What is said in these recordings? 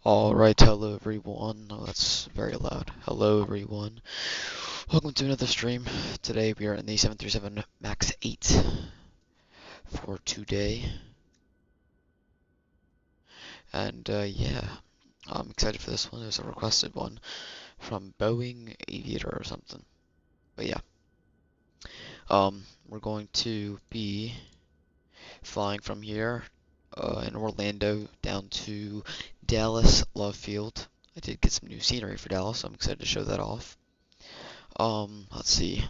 Alright, hello everyone. Oh, that's very loud. Hello everyone. Welcome to another stream. Today we are in the 737 MAX 8 for today. And yeah, I'm excited for this one. It was a requested one from Boeing Aviator or something. But yeah, we're going to be flying from here in Orlando down to Dallas Love Field. I did get some new scenery for Dallas, so I'm excited to show that off. Let's see. I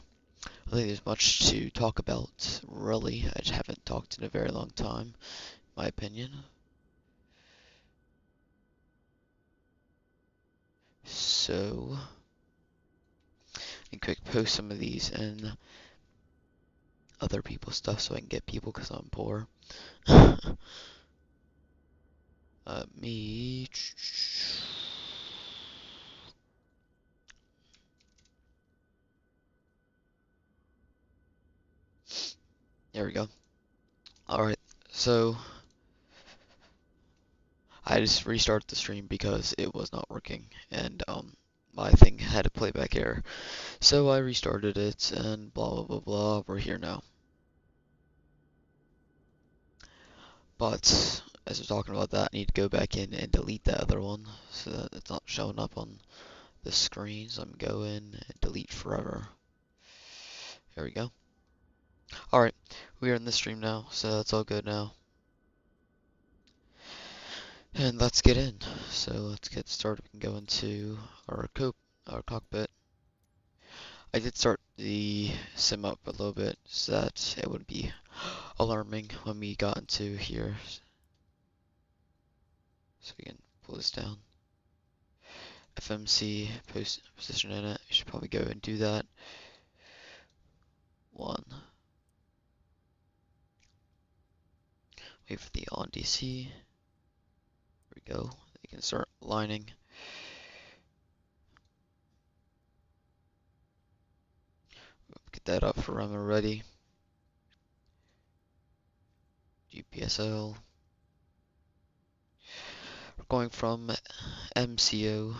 don't think there's much to talk about, really. I just haven't talked in a very long time, in my opinion. So, I can quick post some of these in other people's stuff so I can get people because I'm poor. Me. There we go. Alright, so I just restarted the stream because it was not working and my thing had a playback error. So I restarted it and blah blah blah blah. We're here now. But as we're talking about that, I need to go back in and delete that other one so that it's not showing up on the screen. So I'm going to and delete forever. There we go. Alright, we are in the stream now, so that's all good now. And let's get in. So let's get started. We can go into our cockpit. I did start the sim up a little bit so that it wouldn't be alarming when we got into here. So we can pull this down. FMC position in it. You should probably go and do that. One. Wait for the on DC. There we go. You can start lining. Get that up for when we're ready. GPSL. We're going from MCO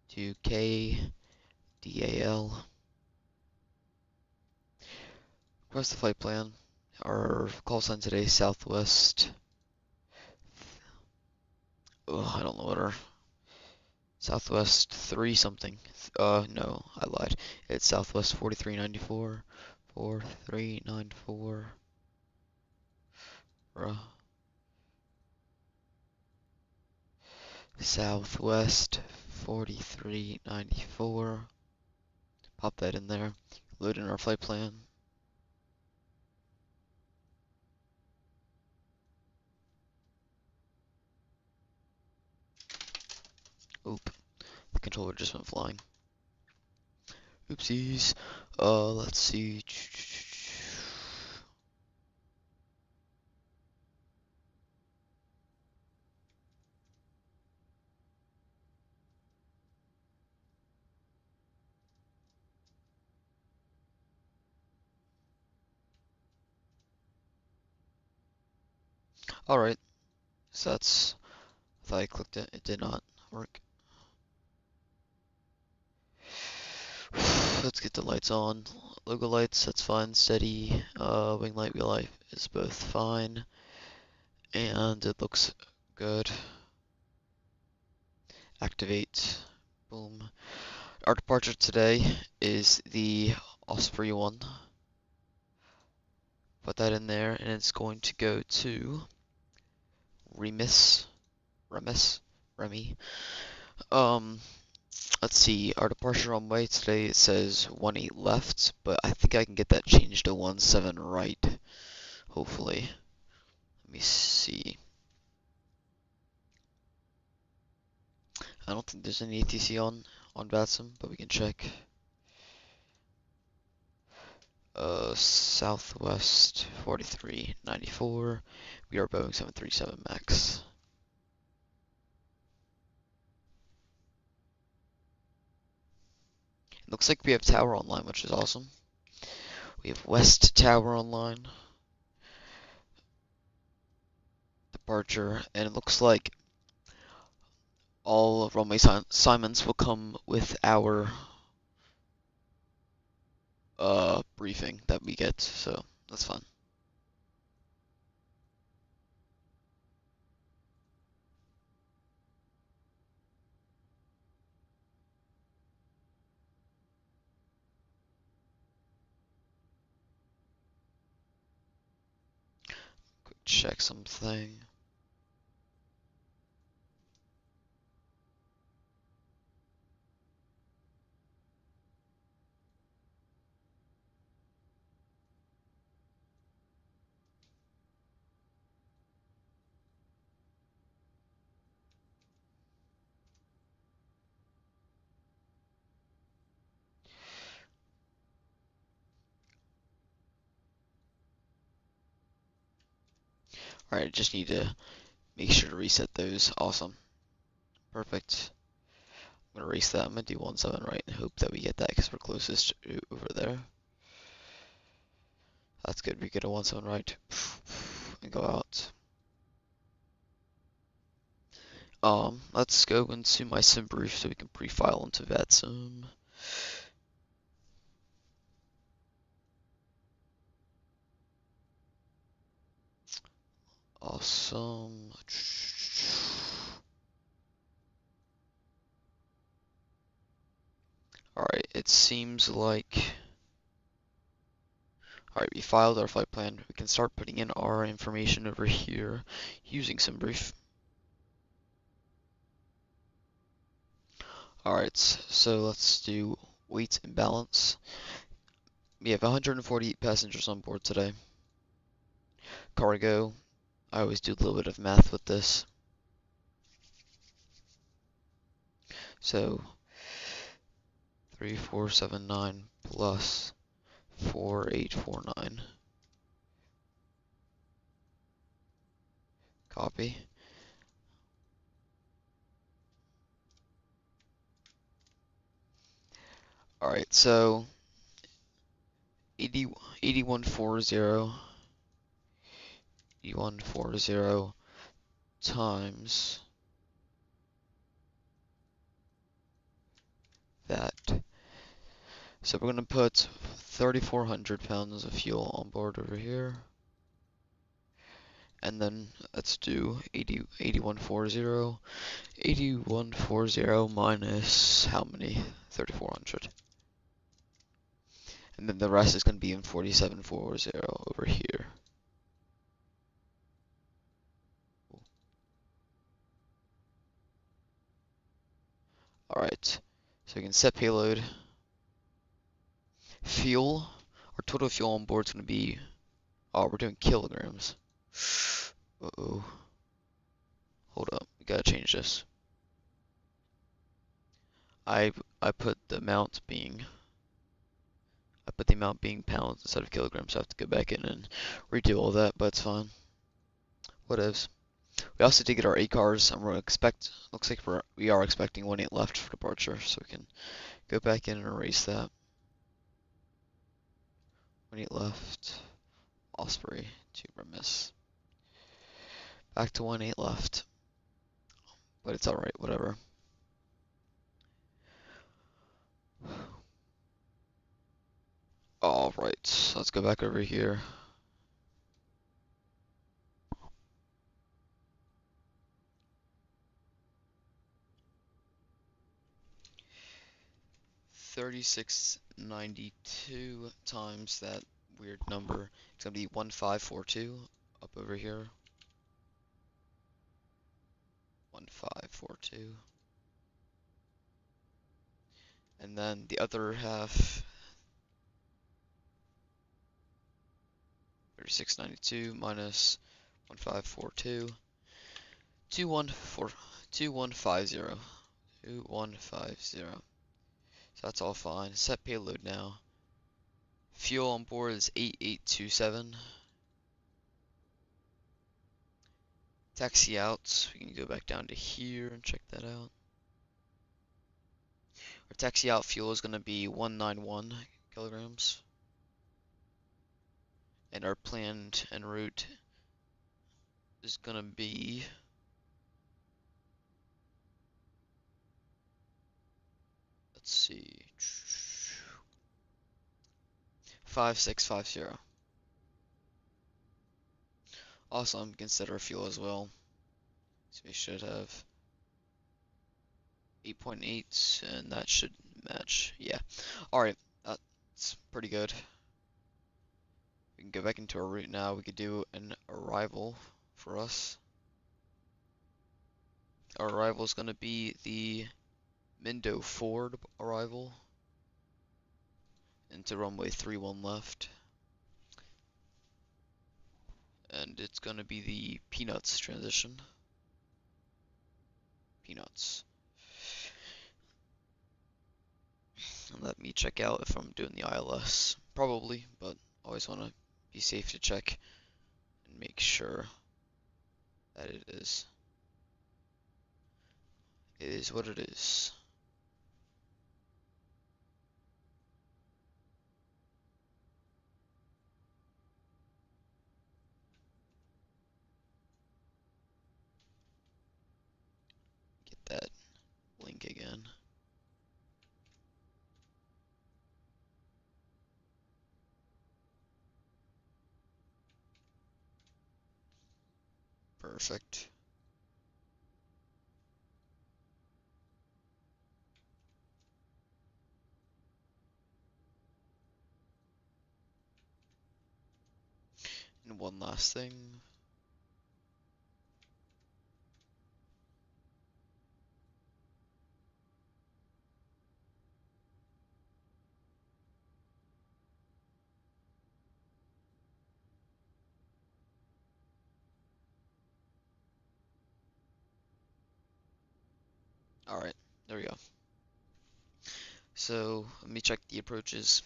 to KDAL. What's the flight plan? Our call sign today, Southwest. Oh, I don't know what our Southwest 3 something. No, I lied. It's Southwest 4394. 4394. Southwest 4394. Pop that in there. Load in our flight plan. Oop. The controller just went flying. Oopsies. Let's see. Alright. So that's. I thought I clicked it. It did not work. Let's get the lights on. Logo lights, that's fine. Steady. Wing light, wheel light is both fine. And it looks good. Activate. Boom. Our departure today is the Osprey one. Put that in there, and it's going to go to Remy. Let's see. Our departure runway today it says 18 left, but I think I can get that changed to 17 right. Hopefully. Let me see. I don't think there's any ATC on VATSIM, but we can check. Southwest 4394. We are Boeing 737 MAX. It looks like we have Tower online, which is awesome. We have West Tower online. departure, and it looks like all runway assignments will come with our briefing that we get, so that's fun. Quick check something. Alright, I just need to make sure to reset those. Awesome. Perfect. I'm gonna erase that. I'm gonna do 17 right and hope that we get that because we're closest over there. That's good. We get a 17 right and go out. Let's go into my sim brief so we can pre-file into VATSIM. Awesome. Alright, it seems like... Alright, we filed our flight plan. We can start putting in our information over here using SimBrief. Alright, so let's do weight and balance. We have 148 passengers on board today. Cargo, I always do a little bit of math with this. So 3479 plus 4849. Copy. Alright, so 8140 times that. So we're gonna put 3,400 pounds of fuel on board over here. And then let's do 8140. 8140 minus how many? 3,400. And then the rest is going to be in 4740 over here. Alright, so we can set payload. Fuel, our total fuel on board is going to be, oh, we're doing kilograms. Uh-oh. Hold up, we gotta change this. I put the amount being pounds instead of kilograms, so I have to go back in and redo all that, but it's fine. Whatevs. We also did get our ACARs, and looks like we are expecting 18 left for departure, so we can go back in and erase that. 18 left. Osprey to Remiss. Back to 18 left. But it's alright, whatever. Alright, let's go back over here. $36.92 times that weird number. It's gonna be 1542 up over here. 1542. And then the other half, 36.92 minus 1542. 2150. 2150. So that's all fine. Set payload now. Fuel on board is 8827. Taxi out. We can go back down to here and check that out. Our taxi out fuel is going to be 191 kilograms. And our planned en route is gonna be, let's see, 5650. Also, I'm consider fuel as well. So we should have 8.8, and that should match. Yeah. Alright, that's pretty good. We can go back into our route now. We could do an arrival for us. Our arrival is going to be the Mindo Ford arrival into runway 31 left. And it's going to be the Peanuts transition. Peanuts. And let me check out if I'm doing the ILS. Probably, but always want to be safe to check and make sure that it is. It is what it is. Get that link again. Perfect. And one last thing. Alright, there we go. So, let me check the approaches.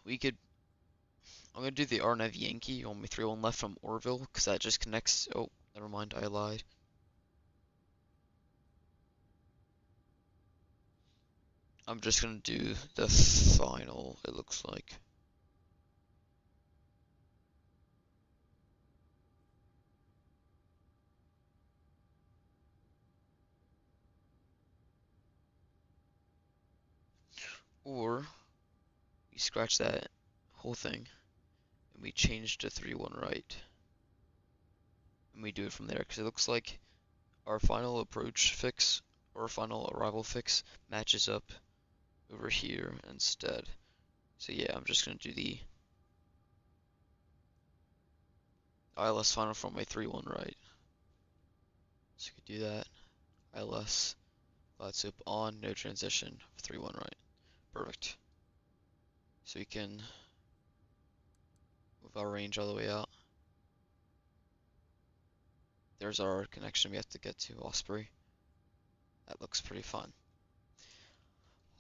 We could, I'm gonna do the RNAV Yankee, only 31 left from Orville, because that just connects, oh, never mind, I lied. I'm just gonna do the final, it looks like. Or, we scratch that whole thing, and we change to 3-1 right. And we do it from there, because it looks like our final approach fix, or final arrival fix, matches up over here instead. So yeah, I'm just gonna do the ILS final from my 3-1 right. So you could do that. ILS, VATSIM on, no transition, 3-1 right. Perfect. So we can move our range all the way out. There's our connection we have to get to Osprey. That looks pretty fun.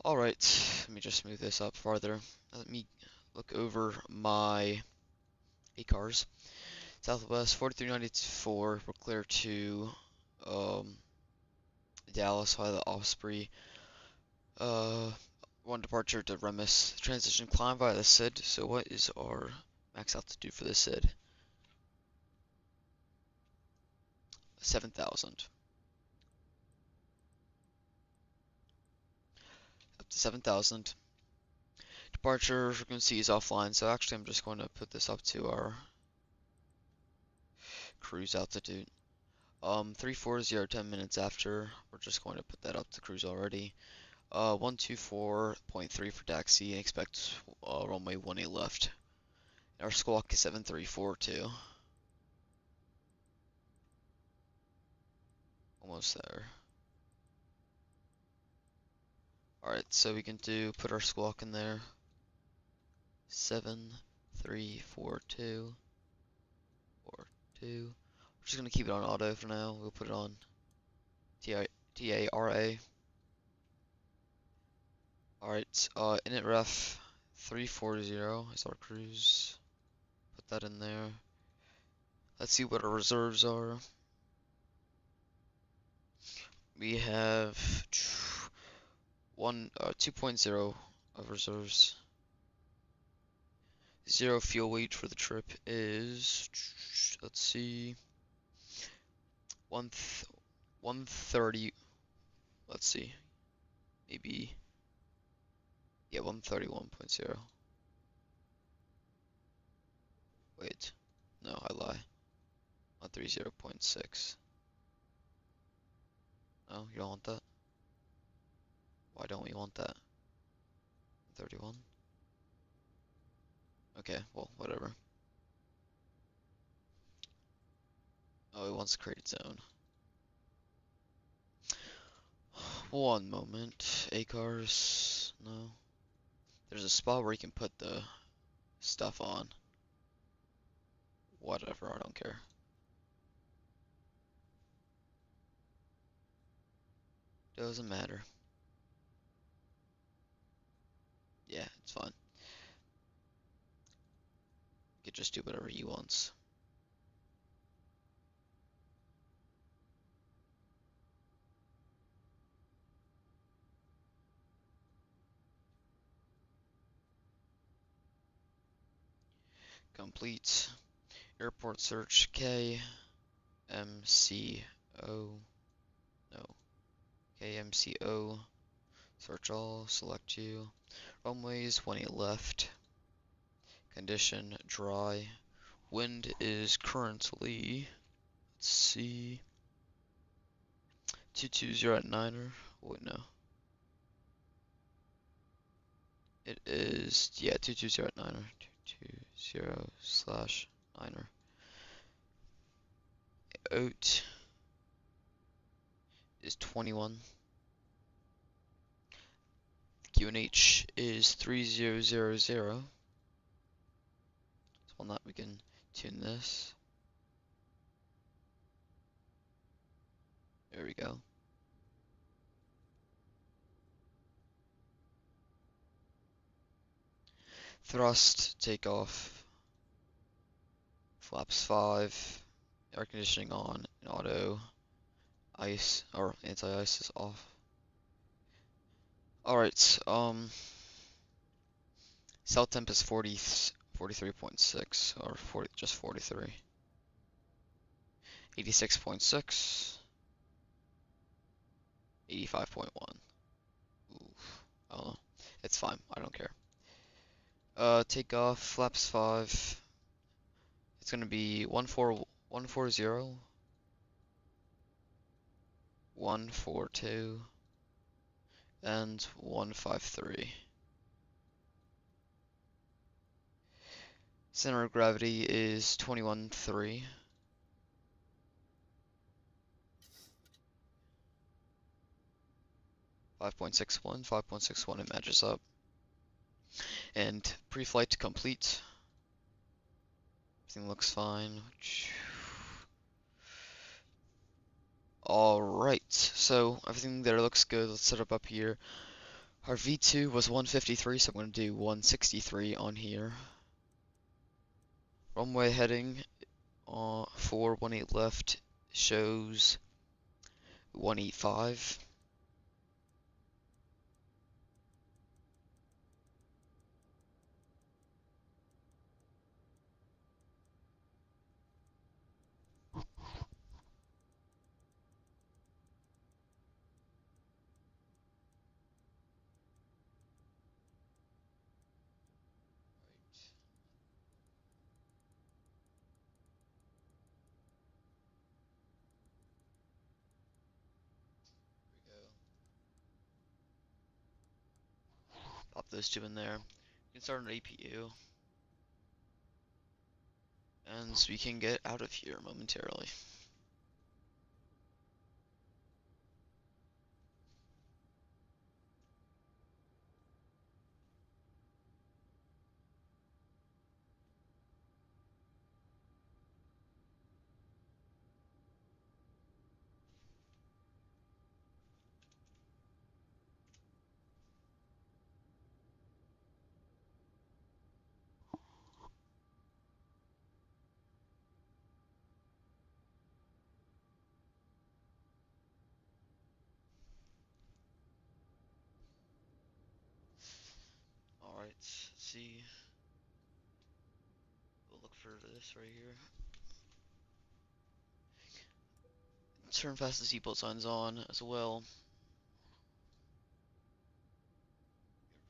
Alright, let me just move this up farther. Let me look over my ACARs. Southwest 4394, we're clear to Dallas via the Osprey. One departure to Remus. Transition climb via the SID. So what is our max altitude for the SID? 7,000. Up to 7,000. Departure frequency is offline, so actually I'm just going to put this up to our cruise altitude. 340, 10 minutes after, we're just going to put that up to cruise already. 124.3 for taxi, and expect runway 18 left. Our squawk is 7342. Almost there. Alright, so we can put our squawk in there. 7342. 42. We're just gonna keep it on auto for now. We'll put it on TARA. Alright, init ref 340 is our cruise. Put that in there. Let's see what our reserves are. We have 2.0 of reserves. Zero fuel weight for the trip is, let's see, 130, let's see, maybe, yeah, 131.0. Wait, no, I lie. 130.6. No, you don't want that? Why don't we want that? 31? Okay, well, whatever. Oh, it wants to create its own. One moment. ACARS, no. There's a spot where you can put the stuff on. Whatever, I don't care. Doesn't matter. Yeah, it's fine. You could just do whatever you want. Complete. Airport search KMCO. No. KMCO. Search all. Select you. Runways 28 left. Condition dry. Wind is currently, let's see, 220 at Niner. Wait, no. It is, yeah, 220 at Niner. 220 slash Niner. Out is 21. QNH is 3000. So on that we can tune this. There we go. Thrust, takeoff, flaps 5, air conditioning on, and auto, ice, or anti-ice is off. Alright, cell temp is 43.6, or 40, just 43. 86.6, 85.1. Oof, I don't know. It's fine, I don't care. Takeoff, flaps 5. It's gonna be 140, 142, and 153. Center of gravity is 21.3. 5.61, 5.61, it matches up. And pre-flight complete. Everything looks fine. Alright, so everything there looks good. Let's set up here. Our V2 was 153, so I'm going to do 163 on here. Runway heading 418 left shows 185. Pop those two in there. We can start an APU. And so we can get out of here momentarily. Alright, let's see. look for this right here. Turn fasten seatbelt signs on as well.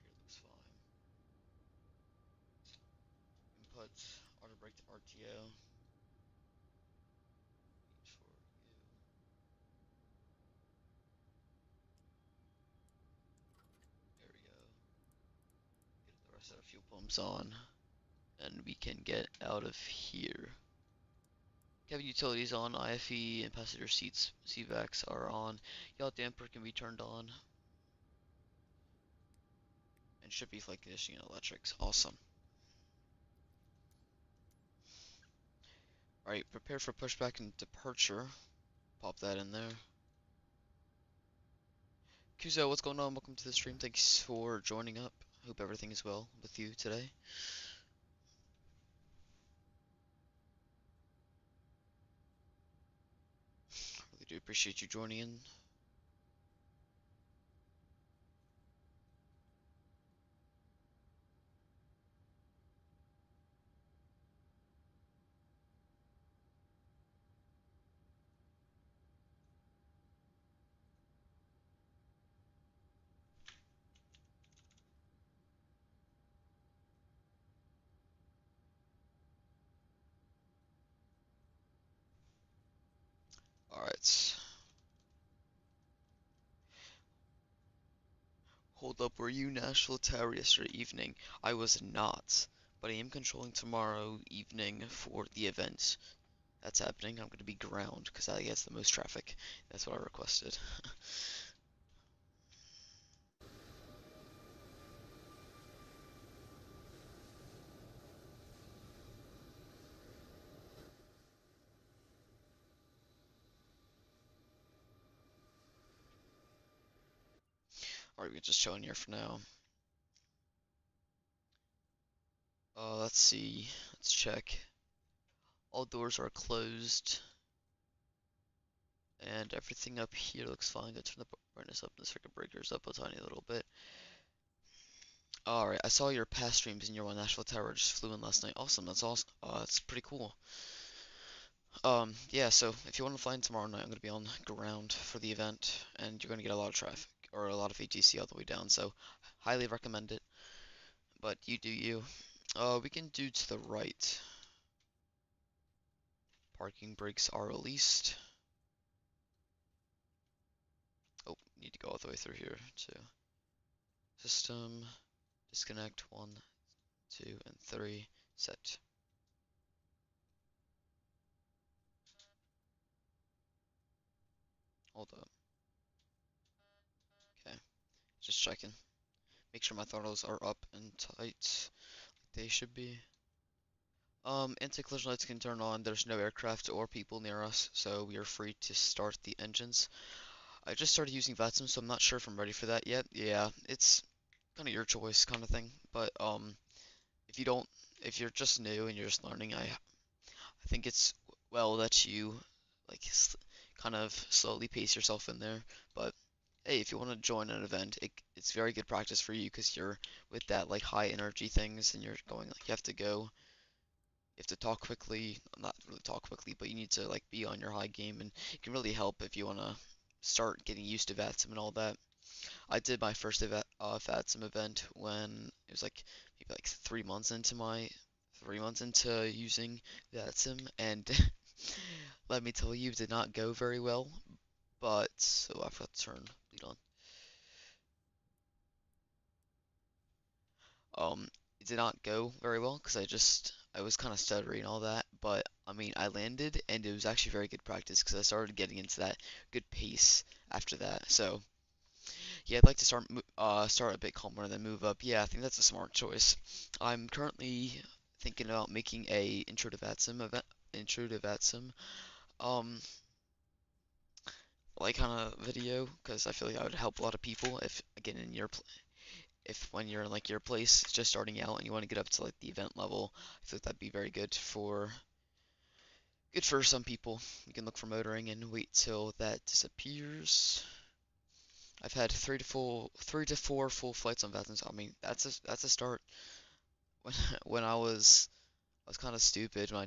Here looks fine. Input auto brake to RTO. Wait for you. There we go. Get the rest of the fuel pumps on, and we can get out of here. Cabin utilities on, IFE and passenger seats, CVACs are on. Yacht damper can be turned on. And should be flight conditioning and electrics. Awesome. Alright, prepare for pushback and departure. Pop that in there. Kuzo, what's going on? Welcome to the stream. Thanks for joining up. Hope everything is well with you today. Really do appreciate you joining in. Alright. Hold up, were you Nashville Tower yesterday evening? I was not, but I am controlling tomorrow evening for the event that's happening. I'm going to be ground because that gets the most traffic. That's what I requested. Alright, we're just chilling here for now. Let's see. Let's check. All doors are closed. And everything up here looks fine. Go turn the brightness up and the circuit breakers up a tiny little bit. Alright, I saw your past streams and your one Nashville Tower just flew in last night. Awesome, that's awesome. That's pretty cool. Yeah, so if you want to fly in tomorrow night, I'm going to be on ground for the event, and you're going to get a lot of traffic, or a lot of ATC all the way down, so highly recommend it. But you do you. We can do to the right. Parking brakes are released. Oh, need to go all the way through here too. System, disconnect, 1, 2, and 3, set. Hold up. Okay, just checking. Make sure my throttles are up and tight, like they should be. Anti-collision lights can turn on. There's no aircraft or people near us, so we are free to start the engines. I just started using VATSIM, so I'm not sure if I'm ready for that yet. Yeah, it's kind of your choice kind of thing. But if you don't, if you're just new and you're just learning, I think it's well that you like kind of slowly pace yourself in there. But hey, if you want to join an event, it's very good practice for you because you're with that like high energy things and you're going like you have to go, you have to talk quickly, not really talk quickly, but you need to like be on your high game, and it can really help if you want to start getting used to VATSIM and all that. I did my first VATSIM event when it was like maybe like 3 months into using VATSIM, and let me tell you, it did not go very well. But so I forgot to turn lead on. It did not go very well because I was kind of stuttery and all that, but I mean I landed and it was actually very good practice because I started getting into that good pace after that. So yeah, I'd like to start a bit calmer and then move up. Yeah, I think that's a smart choice. I'm currently thinking about making a intro to VATSIM um like kind of video because I feel like I would help a lot of people if again in your if when you're in like your place just starting out and you want to get up to like the event level, I feel like that'd be very good for some people. You can look for motoring and wait till that disappears. I've had 3 to 4 full flights on VATSIM. I mean that's a start. When when I was was kind of stupid when I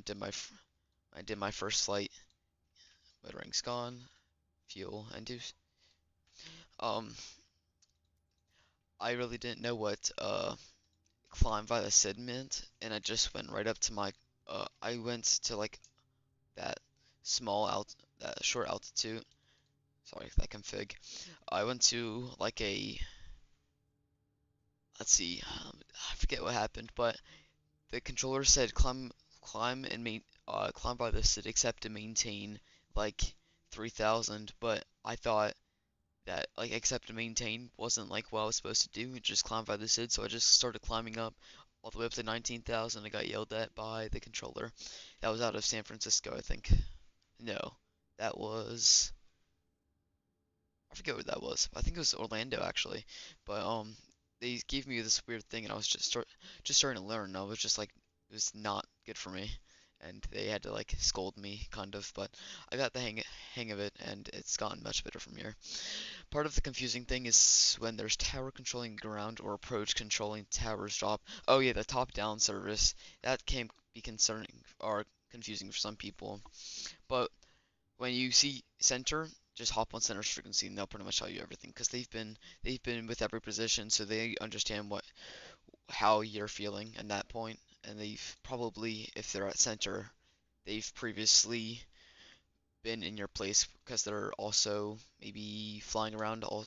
did my first flight. Motoring's gone, fuel induced. Um, I really didn't know what climb via the SID meant, and I just went right up to my. I went to like that that short altitude. Sorry, that config. I went to like a. Let's see, I forget what happened, but the controller said climb by the SID except to maintain like 3,000, but I thought that like accept and maintain wasn't like what I was supposed to do and just climb by the SID, so I just started climbing up all the way up to 19,000. I got yelled at by the controller. That was out of San Francisco, I think. No, that was I forget what that was. I think it was Orlando actually. But they gave me this weird thing and I was just starting to learn. And I was just like it was not good for me. And they had to like scold me kind of, but I got the hang of it and it's gotten much better from here. Part of the confusing thing is when there's tower controlling ground or approach controlling towers drop. Oh yeah, the top-down service. That can be concerning or confusing for some people. But when you see center, just hop on center's frequency and they'll pretty much tell you everything because they've been with every position, so they understand how you're feeling at that point, and they've probably, if they're at center, they've previously been in your place because they're also maybe flying around all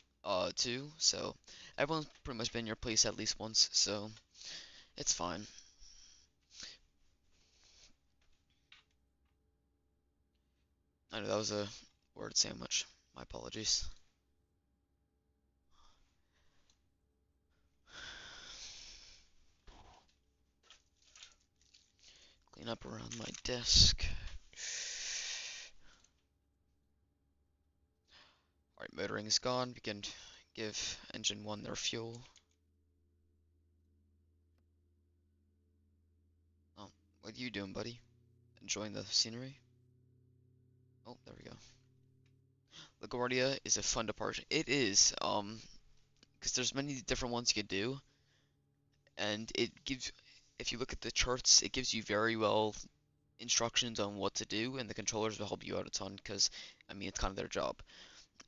too. So everyone's pretty much been in your place at least once, so it's fine. I know that was a word sandwich. My apologies. Clean up around my desk. Alright, motoring is gone. We can give engine 1 their fuel. Oh, what are you doing, buddy? Enjoying the scenery? Oh, there we go. LaGuardia is a fun departure. It is, because there's many different ones you could do, and if you look at the charts, it gives you very well instructions on what to do, and the controllers will help you out a ton, because, I mean, it's kind of their job.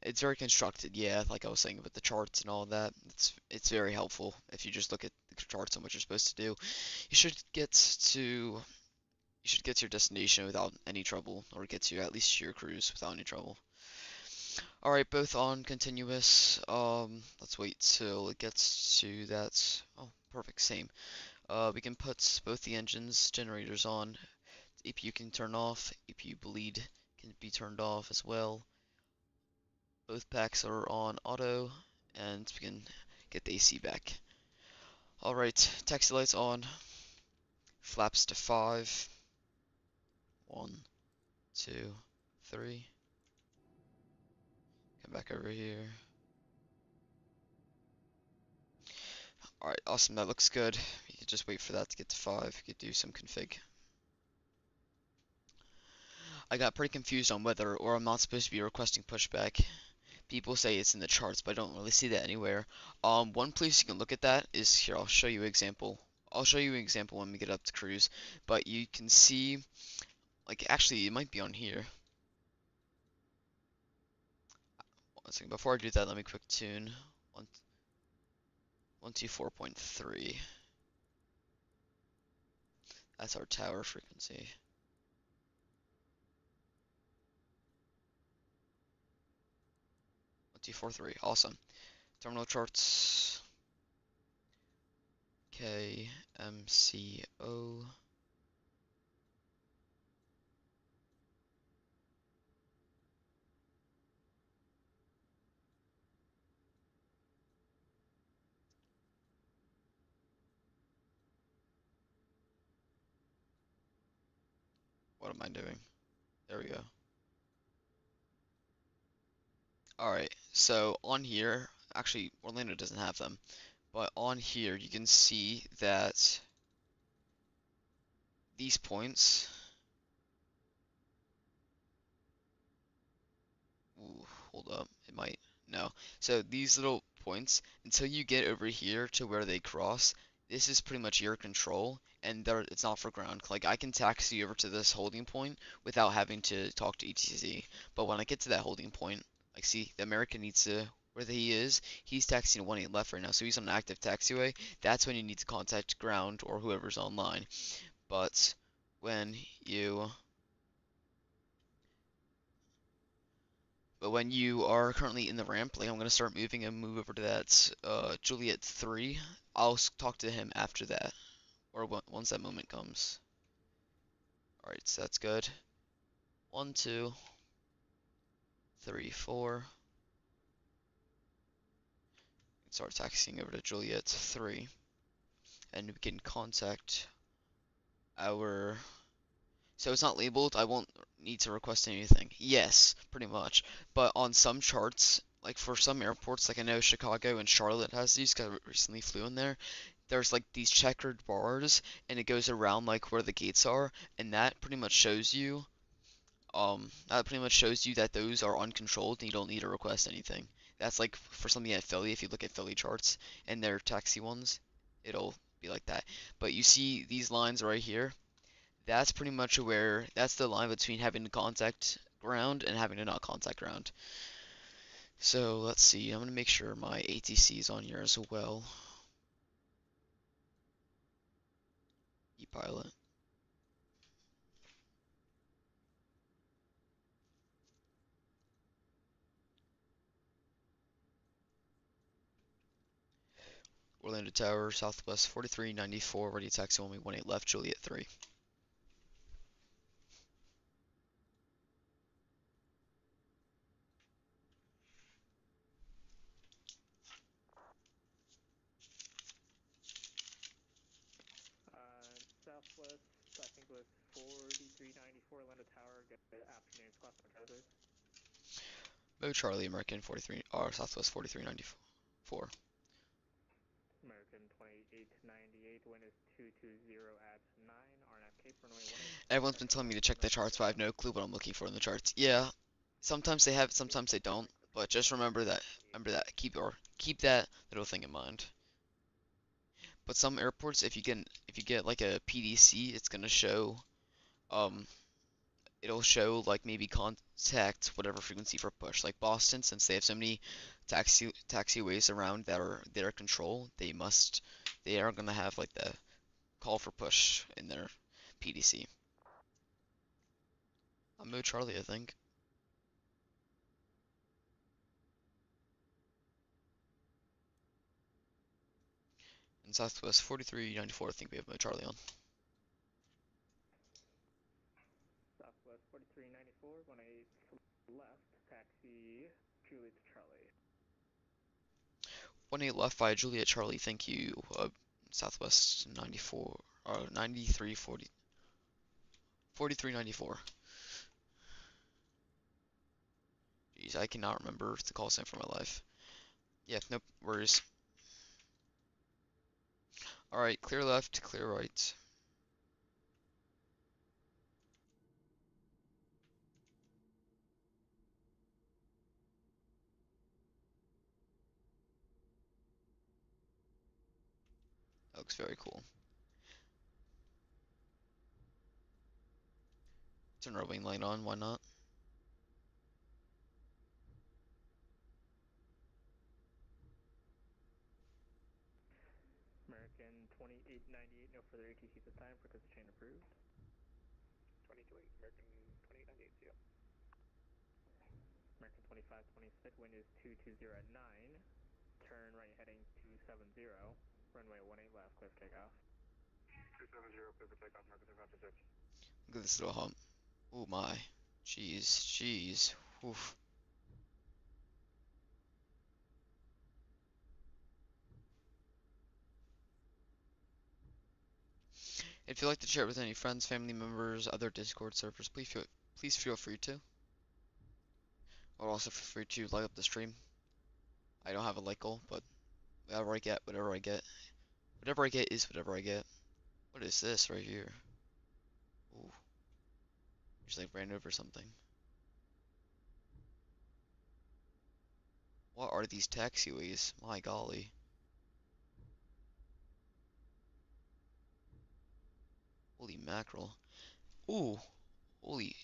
It's very constructed, yeah, like I was saying with the charts and all that. It's very helpful if you just look at the charts and what you're supposed to do. You should get to you should get to your destination without any trouble, or get to at least your cruise without any trouble. Alright, both on continuous. Let's wait till it gets to that. Oh, perfect, same. We can put both the engines, generators on. APU can turn off. APU bleed can be turned off as well. Both packs are on auto, and we can get the AC back. Alright, taxi lights on. Flaps to 5. 1, 2, 3. Come back over here. Alright, awesome, that looks good. You can just wait for that to get to 5. You could do some config. I got pretty confused on whether or I'm not supposed to be requesting pushback. People say it's in the charts, but I don't really see that anywhere. One place you can look at that is here. I'll show you an example. I'll show you an example when we get up to cruise. But you can see, like, actually, it might be on here. One second. Before I do that, let me quick tune 124.3. That's our tower frequency. 124.3. Awesome. Terminal charts. KMCO. What am I doing? There we go. Alright, so on here, actually Orlando doesn't have them, but on here you can see that these points, ooh, hold up, it might, no. So these little points, until you get over here to where they cross, this is pretty much your control, and there it's not for ground. Like I can taxi over to this holding point without having to talk to ETC. But when I get to that holding point, like see, the American needs to where he is, he's taxiing 18 left right now, so he's on an active taxiway. That's when you need to contact ground or whoever's online. But when you but when you are currently in the ramp, like I'm gonna start moving and move over to that Juliet 3. I'll talk to him after that, or once that moment comes. Alright, so that's good. 1, 2, 3, 4. Start taxiing over to Juliet 3, and we can contact our. So it's not labeled. I won't need to request anything. Yes, pretty much. But on some charts, like for some airports, like I know Chicago and Charlotte has these, 'cause I recently flew in there. There's like these checkered bars, and it goes around like where the gates are, and that pretty much shows you that those are uncontrolled and you don't need to request anything. That's like for something at Philly, if you look at Philly charts and their taxi ones, it'll be like that. But you see these lines right here, that's pretty much where, that's the line between having to contact ground and having to not contact ground. So let's see, I'm going to make sure my ATC is on here as well. ePilot. Orlando Tower, Southwest 4394, ready taxi only 18 left, Juliet 3. Southwest, I think it was 4394 Orlando Tower. Get the afternoon class on Charlie. Mo Charlie, American 43, or Southwest 4394. American 2898, wind is 220 at 9, RNAV Cape, runway 18. Everyone's been telling me to check the charts, but I have no clue what I'm looking for in the charts. Yeah, sometimes they have, sometimes they don't. But just remember that. Keep that little thing in mind. But some airports, if you get like a PDC, it's gonna show um it'll show like maybe contact whatever frequency for push. Like Boston, since they have so many taxiways around that are their control, they are gonna have like the call for push in their PDC. I'm Mo Charlie, I think. In Southwest 4394, I think we have Mo Charlie on. Southwest 4394, 18 left, taxi Juliet to Charlie. 18 left by Juliet Charlie, thank you. Southwest 94, 9340, 4394. Jeez, I cannot remember the call sign for my life. Yeah, nope, worries. Alright, clear left, clear right. That looks very cool. Turn our wing light on, why not? American 2898, no further ATC this time because chain approved. 228, American 2898, see ya. American 2526, wind is 220 at 9. Turn right heading 270, runway 18 left, clear for takeoff. 270, clear for takeoff, American 2526. Look at this little hump. Oh my. Jeez, jeez. Oof. If you'd like to share it with any friends, family members, other Discord servers, please feel free to. Or also feel free to light up the stream. I don't have a like goal, but whatever I get, whatever I get. Whatever I get is whatever I get. What is this right here? Ooh. Just like ran over something. What are these taxiways? My golly. Holy mackerel. Ooh, holy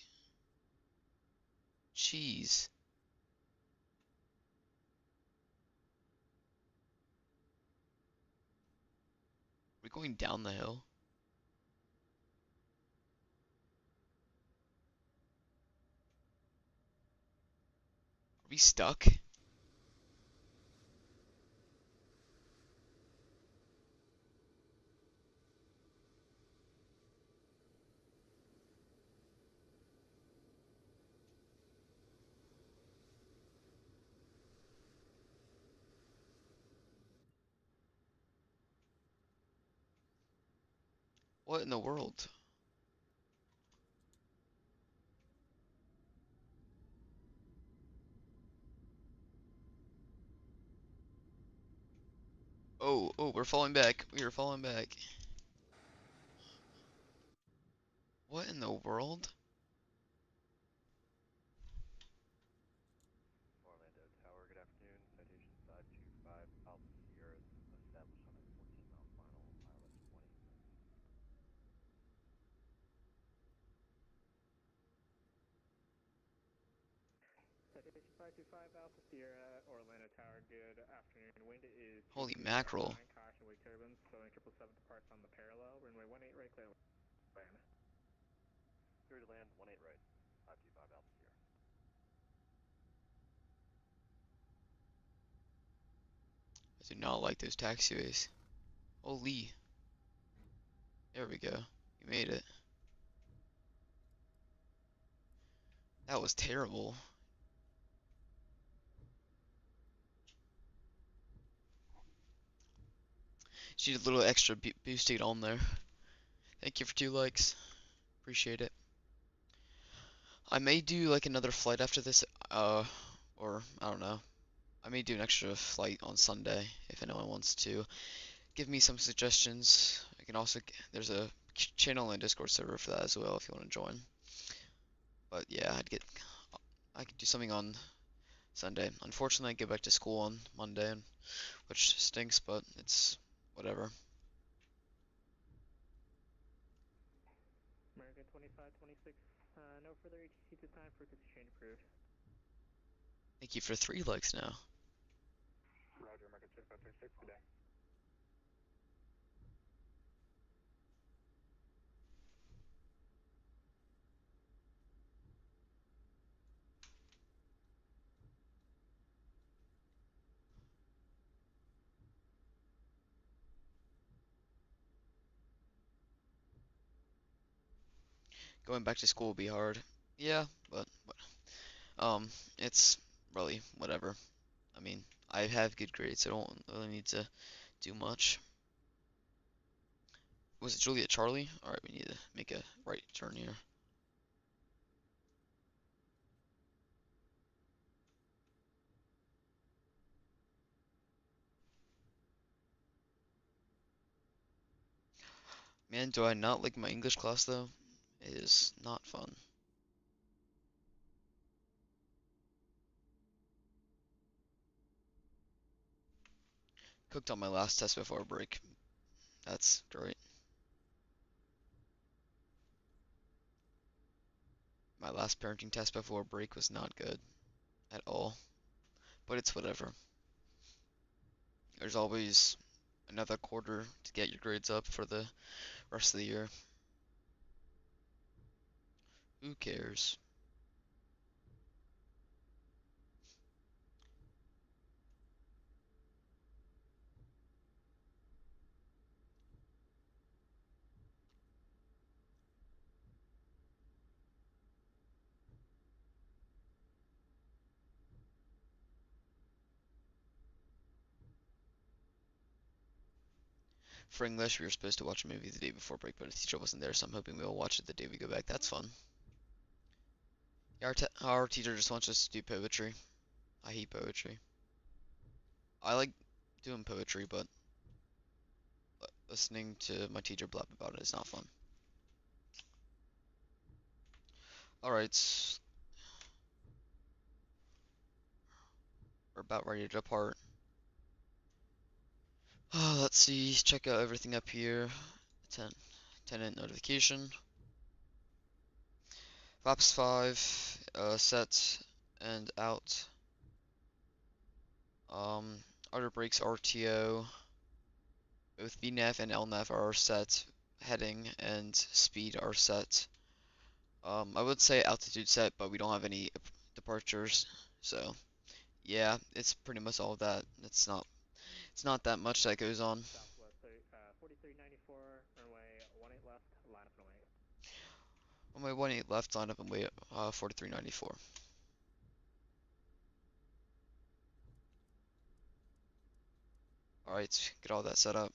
cheese. We're going down the hill. Are we stuck? What in the world? Oh, oh, we're falling back. We are falling back. What in the world? Orlando Tower, good afternoon. Citation 525 Alpha Sierra established on a 14-mile final, ILS 20. Citation 525 Alpha Sierra, Orlando Tower, good afternoon. Wind is Holy 2209, mackerel. caution wake turbulence, Boeing 777 departs on the parallel, runway 18 right, clear land. Clear to land, 18 right, 525 Alpha Sierra. I do not like those taxiways. Holy. There we go. You made it. That was terrible. She did a little extra boosting on there. Thank you for 2 likes. Appreciate it. I may do like another flight after this, or I don't know. I may do an extra flight on Sunday if anyone wants to give me some suggestions. I can also, there's a channel and Discord server for that as well if you want to join. But yeah, I could do something on Sunday. Unfortunately, I go back to school on Monday, which stinks, but it's whatever. American 2526, no further ATC this time for exchange approved. Thank you for 3 likes now. Roger, American 2526, good day. Going back to school will be hard. Yeah, but it's really whatever. I mean, I have good grades, so I don't really need to do much. Was it Juliet Charlie? Alright, we need to make a right turn here. Man, do I not like my English class though? It is not fun. Cooked on my last test before break. That's great. My last parenting test before break was not good at all. But it's whatever. There's always another quarter to get your grades up for the rest of the year. Who cares? For English, we were supposed to watch a movie the day before break, but the teacher wasn't there, so I'm hoping we'll watch it the day we go back. That's fun. Yeah, our teacher just wants us to do poetry. I hate poetry. I like doing poetry, but listening to my teacher blab about it is not fun. Alright, we're about ready to depart. Let's see, check out everything up here. 10. tenant notification. Flaps 5, set and out. Outer brakes RTO. Both VNAV and LNAV are set. Heading and speed are set. I would say altitude set, but we don't have any departures, so yeah, it's pretty much all of that. It's not that much that goes on. Southwest 4394, runway 18 left, line up and away. Runway 18 left, line up and wait, 4394. Alright, get all that set up.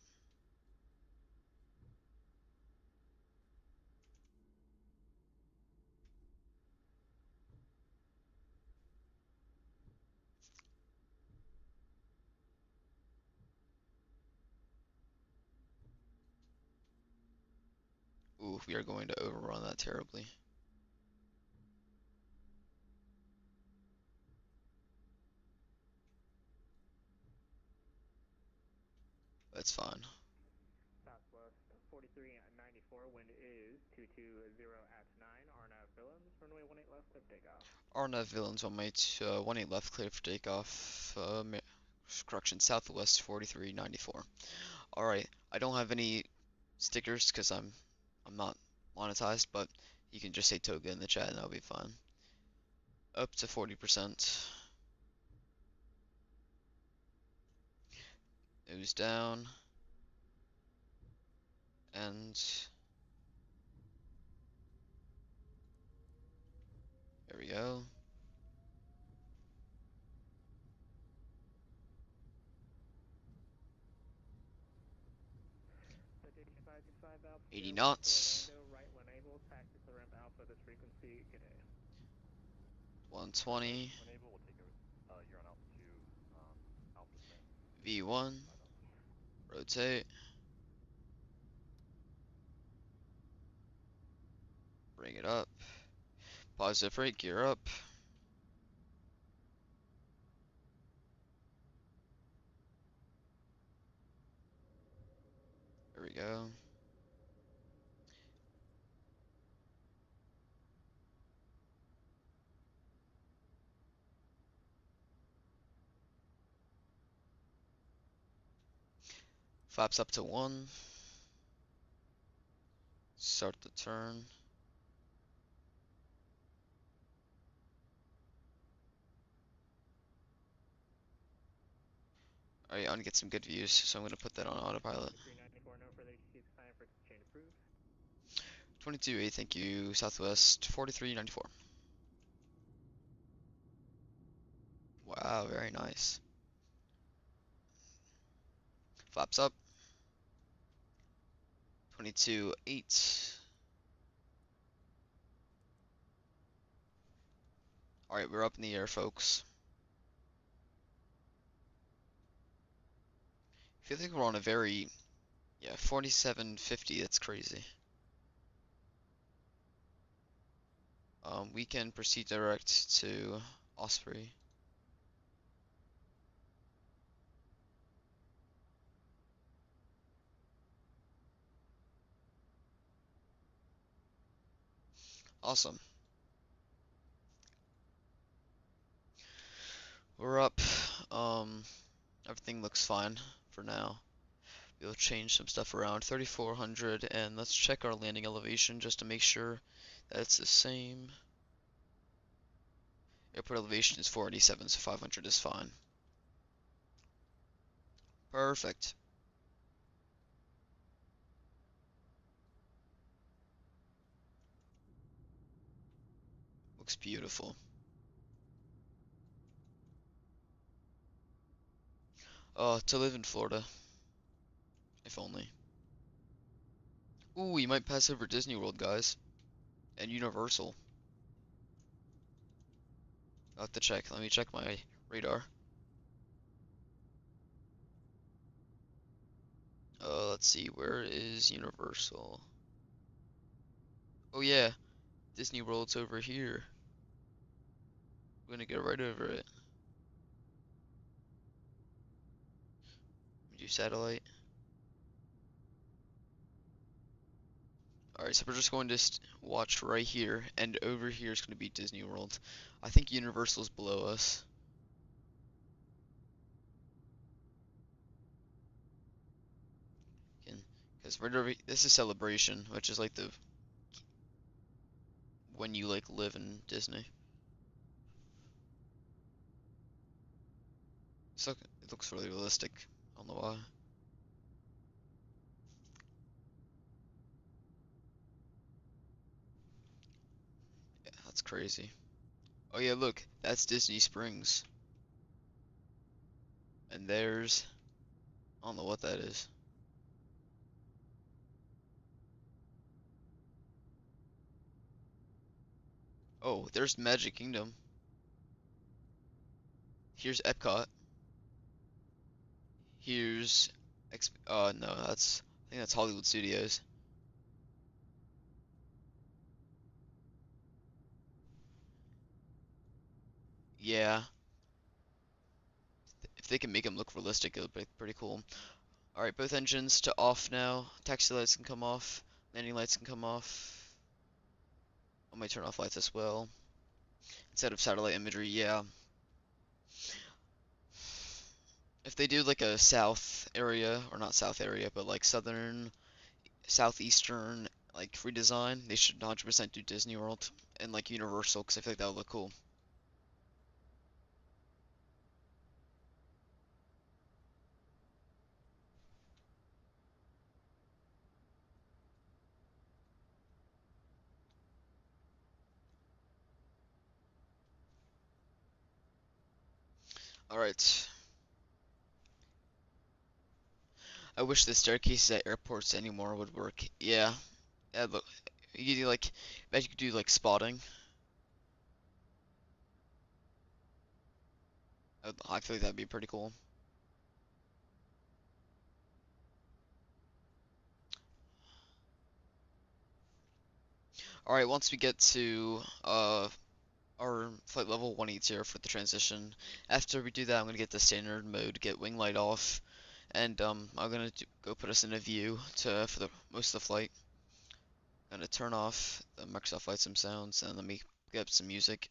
Ooh, we are going to overrun that terribly. That's fine. Southwest 4394, wind is 220 at 9, RNAV Villains, runway 18 left, clear for takeoff. RNAV Villains on my 18 left, clear for takeoff. Correction, Southwest 4394. Alright, I don't have any stickers because I'm not monetized, but you can just say toga in the chat and that'll be fine. Up to 40%. Nose down. And there we go. Citation 525 Alpha 80 Sierra 1 to knots. Orlando, right when able, taxi to ramp Alpha, this frequency, good day. 120. When able, we'll take you're on altitude, Alpha Sim. V1. Rotate. Bring it up. Positive rate, gear up. There we go. Flaps up to 1. Start the turn. Alright, I want to get some good views, so I'm going to put that on autopilot. 394, no further HTTP sign for change approved. 22A, thank you. Southwest 4394. Wow, very nice. Flaps up. 22.8. Alright, we're up in the air, folks. I feel like we're on a very, 4750, that's crazy. We can proceed direct to Osprey. Awesome. We're up. Everything looks fine for now. We'll change some stuff around. 3400, and let's check our landing elevation just to make sure that it's the same. Airport elevation is 487, so 500 is fine. Perfect. Looks beautiful. To live in Florida. If only. Ooh, you might pass over Disney World, guys. And Universal. I'll have to check. Let me check my radar. Let's see. Where is Universal? Oh, yeah. Disney World's over here. We're gonna get right over it. Do satellite. Alright, so we're just going to watch right here, and over here is going to be Disney World. I think Universal's below us. Because right over, this is Celebration, which is like the, when you like live in Disney. So it looks really realistic. I don't know why. Yeah, that's crazy. Oh yeah, look, that's Disney Springs. And there's, I don't know what that is. Oh, there's Magic Kingdom. Here's Epcot. Here's, no, I think that's Hollywood Studios. Yeah, if they can make them look realistic, it would be pretty cool. Alright, both engines to off now. Taxi lights can come off. Landing lights can come off. I might turn off lights as well. Instead of satellite imagery, yeah. If they do like a south area, or not south area, but like southern, southeastern, like redesign, they should 100% do Disney World and like Universal, because I feel like that would look cool. Alright. I wish the staircases at airports anymore would work. Yeah. Yeah, look. You could do like, bet you could do like spotting. I feel like that'd be pretty cool. Alright, once we get to our flight level 180 for the transition, after we do that, I'm gonna get the standard mode, get wing light off, and I'm gonna go put us in a view for the most of the flight. I'm gonna turn off the Microsoft Flight Sim sounds and let me get some music.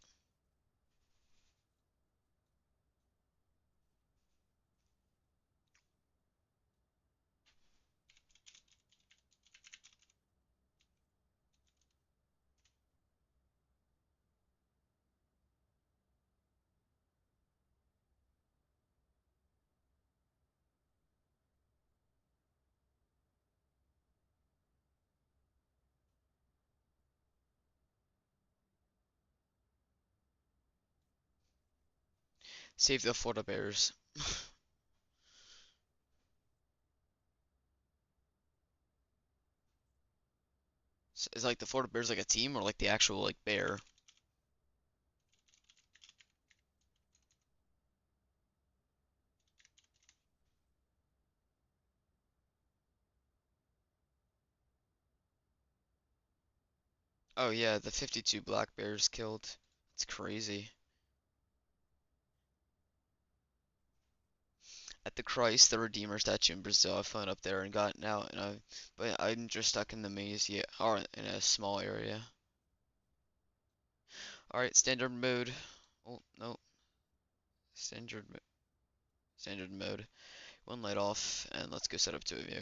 Save the Florida Bears. Is like the Florida Bears like a team or like the actual like bear? Oh yeah, the 52 black bears killed. It's crazy. At the Christ, the Redeemer statue in Brazil, I've flown up there and gotten out, and but I'm just stuck in the maze yet, or in a small area. All right, standard mode. Oh no, standard standard mode. One light off, and let's go set up to a view.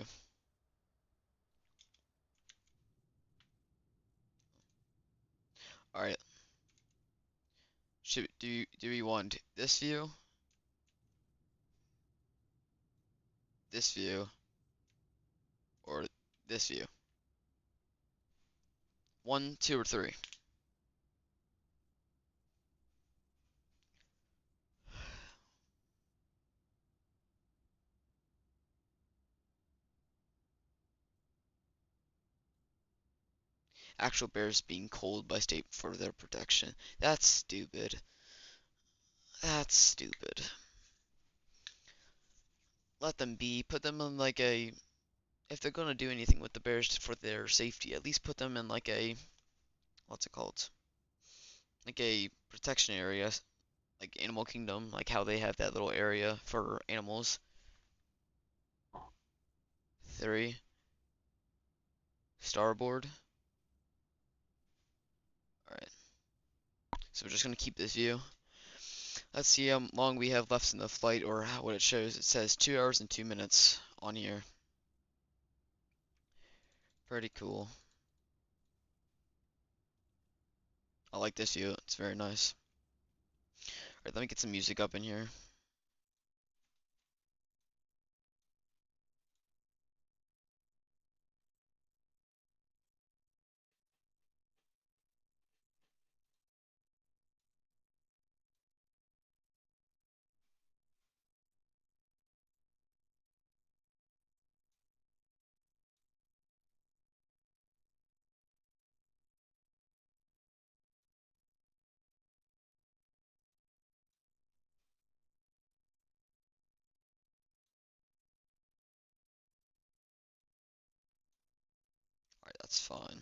All right, do we want this view, or this view? One, two, or three? Actual bears being cold by state for their protection. That's stupid. That's stupid. Let them be. Put them in like a, if they're gonna do anything with the bears for their safety, at least put them in like a, what's it called? Like a protection area, like Animal Kingdom, like how they have that little area for animals. Three. Starboard. So we're just gonna keep this view. Let's see how long we have left in the flight, or what it shows. It says 2 hours and 2 minutes on here. Pretty cool. I like this view. It's very nice. Alright, let me get some music up in here. Alright, that's fine.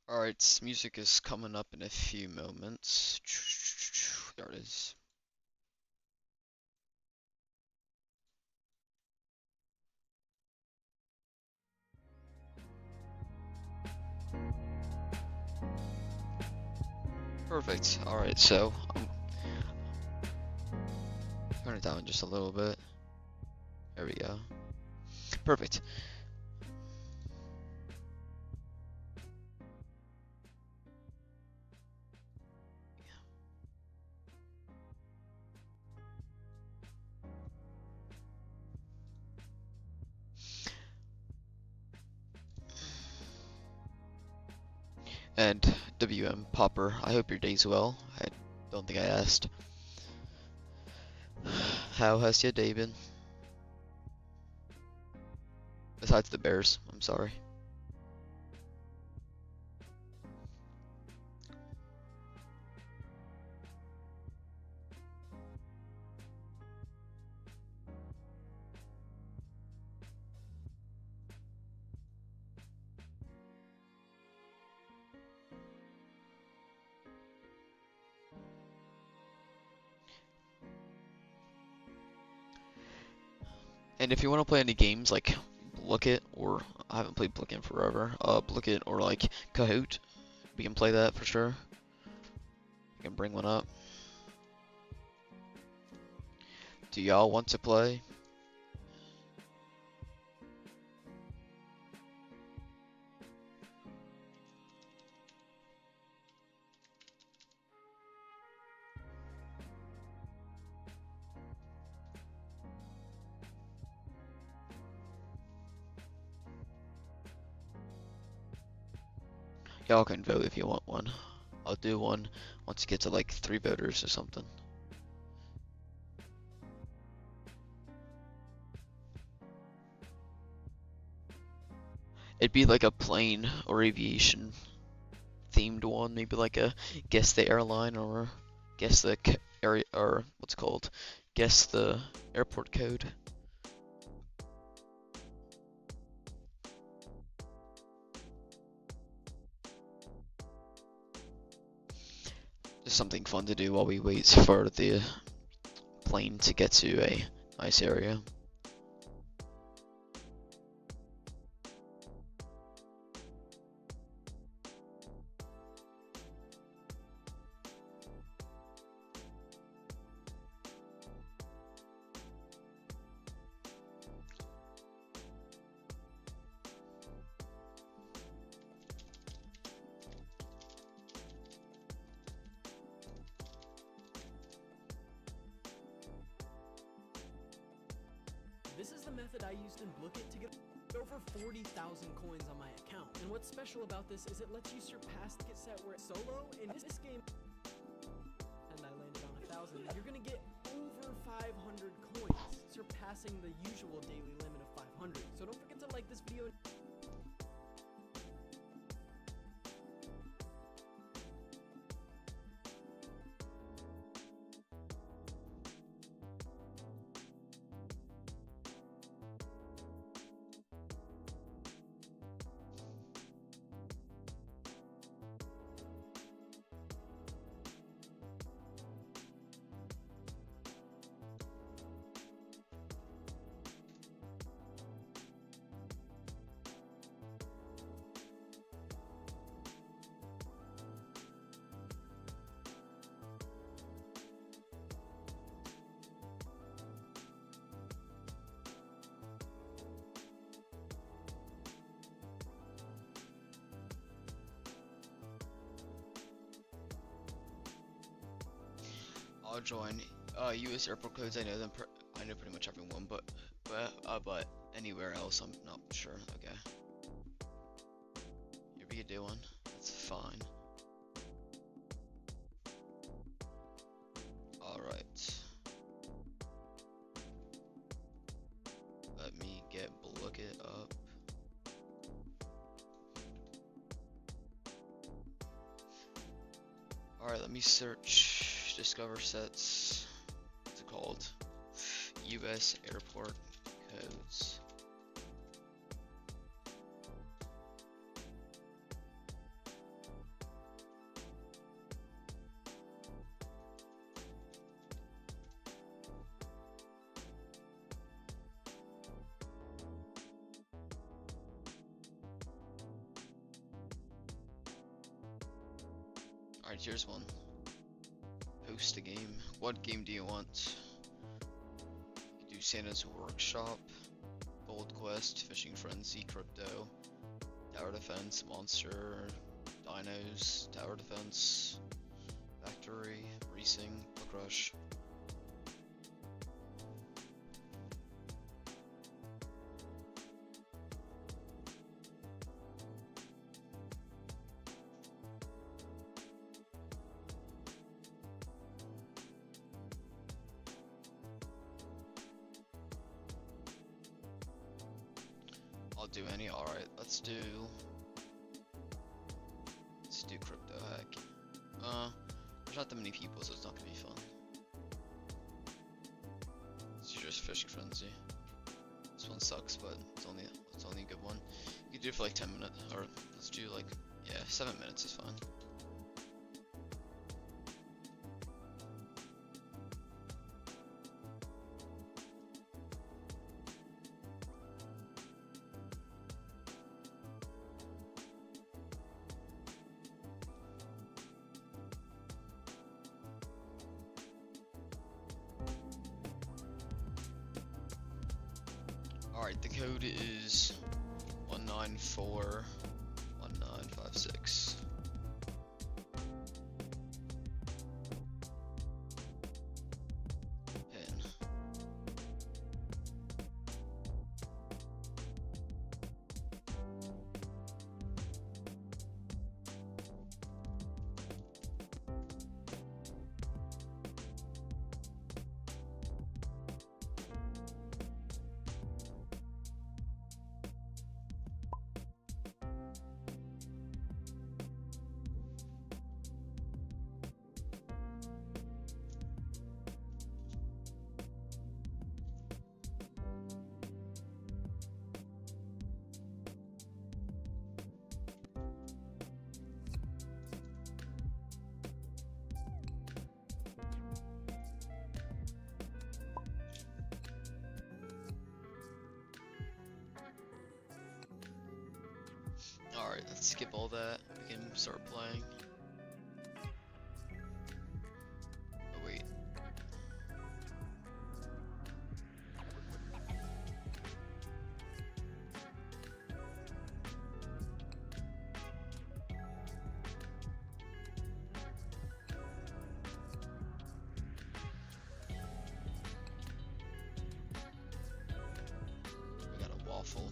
Alright, music is coming up in a few moments. There it is. Perfect. Alright, so turn it down just a little bit. There we go. Perfect. And WM Popper, I hope your day's well. I don't think I asked. How has your day been? Besides the Bears, I'm sorry. And if you want to play any games like Look It, or I haven't played Look It forever, Look It or like Kahoot, we can play that for sure. We can bring one up. Do y'all want to play? Y'all can vote if you want one. I'll do one once you get to like 3 voters or something. It'd be like a plane or aviation themed one, maybe like a guess the airline or guess the area, or what's it called? Guess the airport code. Just something fun to do while we wait for the plane to get to a nice area. This is the method I used in Book It to get over 40,000 coins on my account. And what's special about this is it lets you surpass the set where it's solo. In this game, and I landed on 1,000, you're gonna get over 500 coins, surpassing the usual daily limit of 500. So don't forget to like this video. I'll join. U.S. airport codes, I know them. I know pretty much everyone, but anywhere else, I'm not sure. Okay. You're be doing. That's fine. All right. Let me get Bucket up. All right. Let me search Discover sets. What's it called? U.S. airport codes. Alright, here's one. Post a game. What game do you want? You can do Santa's Workshop, Gold Quest, Fishing Frenzy, Crypto, Tower Defense, Monster, Dinos, Tower Defense, Factory, Racing, Book Rush. I'll do any. Alright, let's do Crypto Hack. There's not that many people, so it's not gonna be fun. It's just Fishing Frenzy. This one sucks, but it's only a good one. You can do it for like 10 minutes, or let's do like, yeah, 7 minutes is fine. Alright, the code is 1941956. Pin. Alright, let's skip all that. We can start playing. Oh wait. We got a waffle.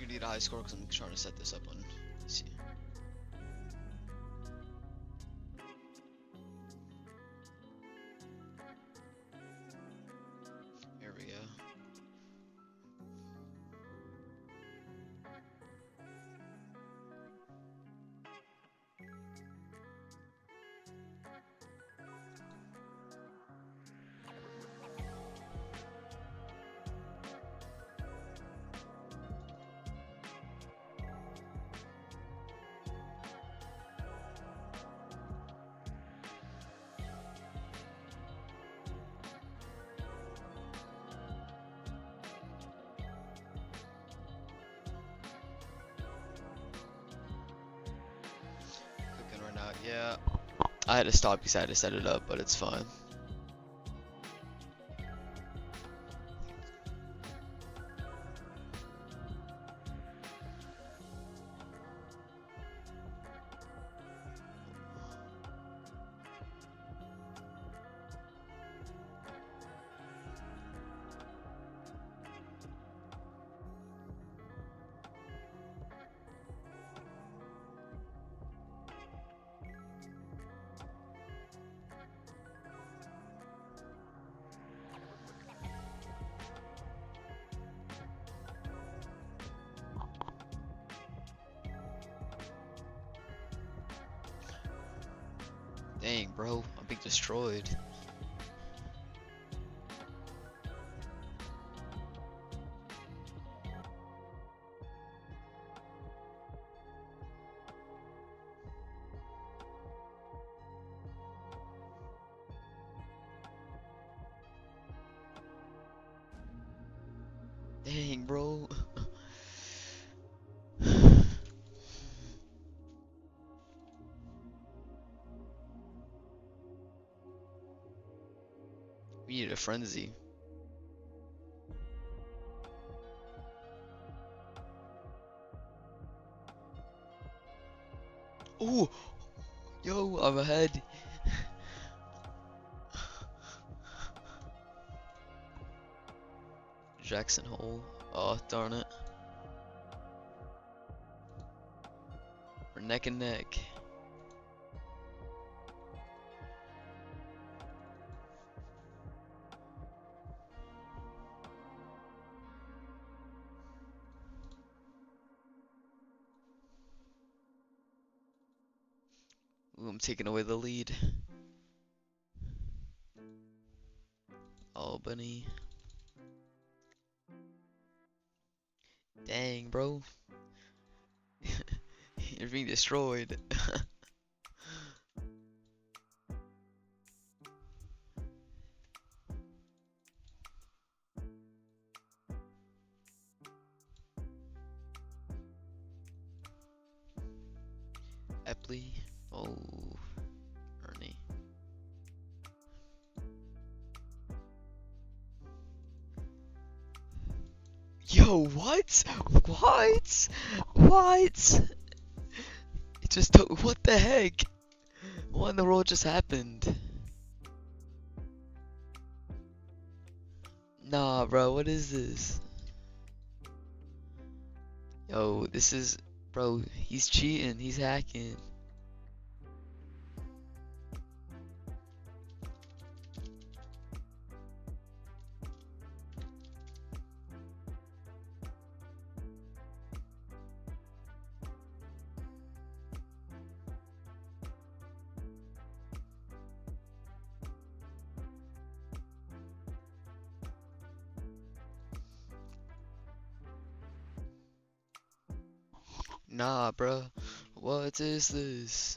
gonna get a high score because I'm trying to set this up on. See. Here we go. Cooking right now. Yeah. I had to stop because I had to set it up, but it's fine. Dang, bro, I'm being destroyed. Dang, bro. We need a frenzy. Oh, yo, I'm ahead. Jackson Hole. Oh, darn it. We're neck and neck. Ooh, I'm taking away the lead. Albany. Dang, bro. You're being destroyed. Epley. Oh, Ernie. Yo, what? What? What? It just took. What the heck? What in the world just happened? Nah, bro, what is this? Yo, this is. Bro, he's cheating. He's hacking. Nah, bro. What is this?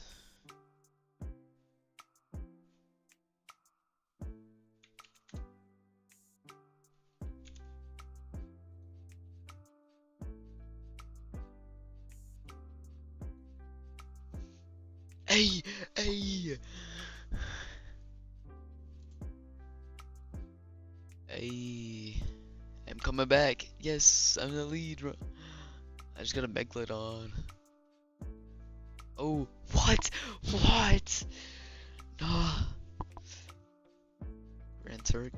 Hey, hey, hey. I'm coming back. Yes, I'm in the lead, bro. I just got a meglet on. Oh, what? What? Nah. Grand Turk.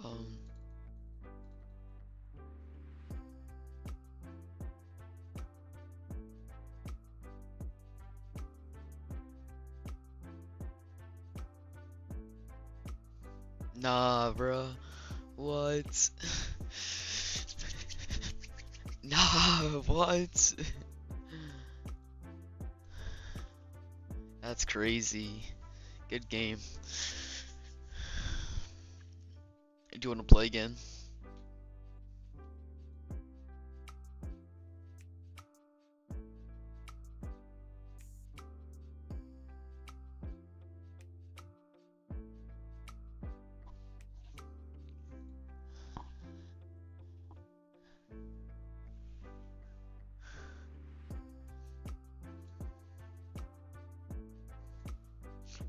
Um. Nah, bruh. What? Nah, what? That's crazy. Good game. Do you want to play again?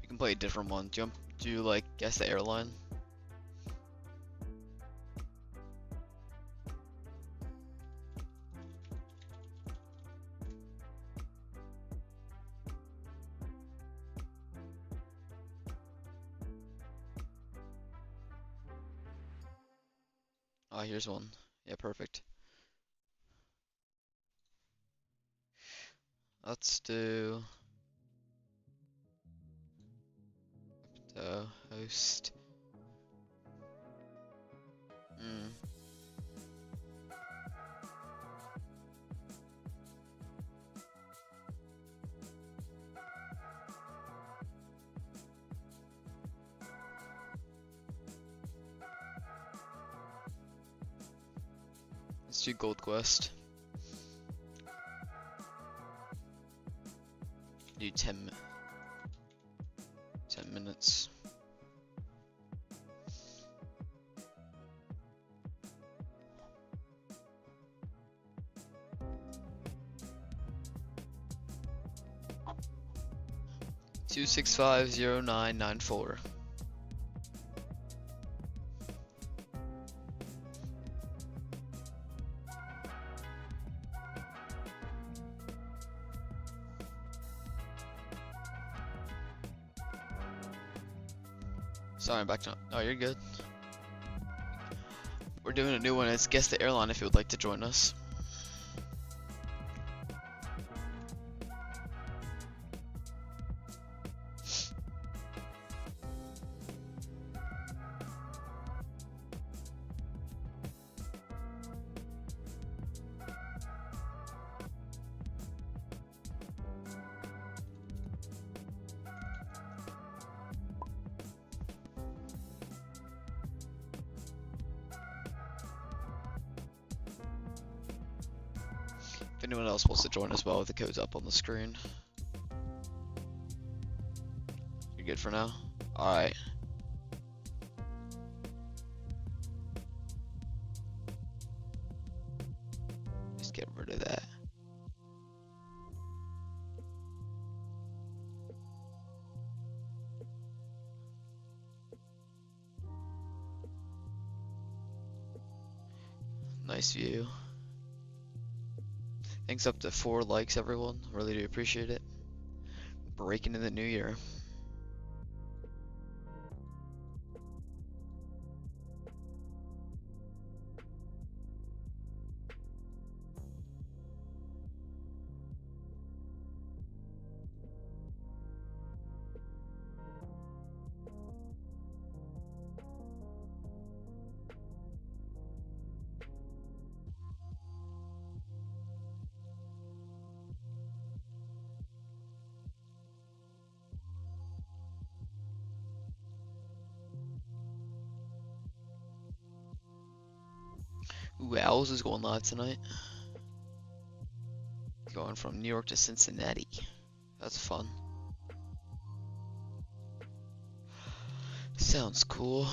We can play a different one. Do you like guess the airline? Ah, here's one. Yeah, perfect. Let's do the host. Hmm. Let's do Gold Quest. Do 10 minutes. Two 650-994. Sorry, I'm back to. Oh, you're good. We're doing a new one. It's Guess the Airline if you would like to join us. If anyone else wants to join as well, the code's up on the screen. You're good for now? Alright. Just get rid of that. Nice view. Thanks up to 4 likes, everyone. Really do appreciate it. Breaking in the new year. Ooh, Owls is going live tonight. Going from New York to Cincinnati. That's fun. Sounds cool.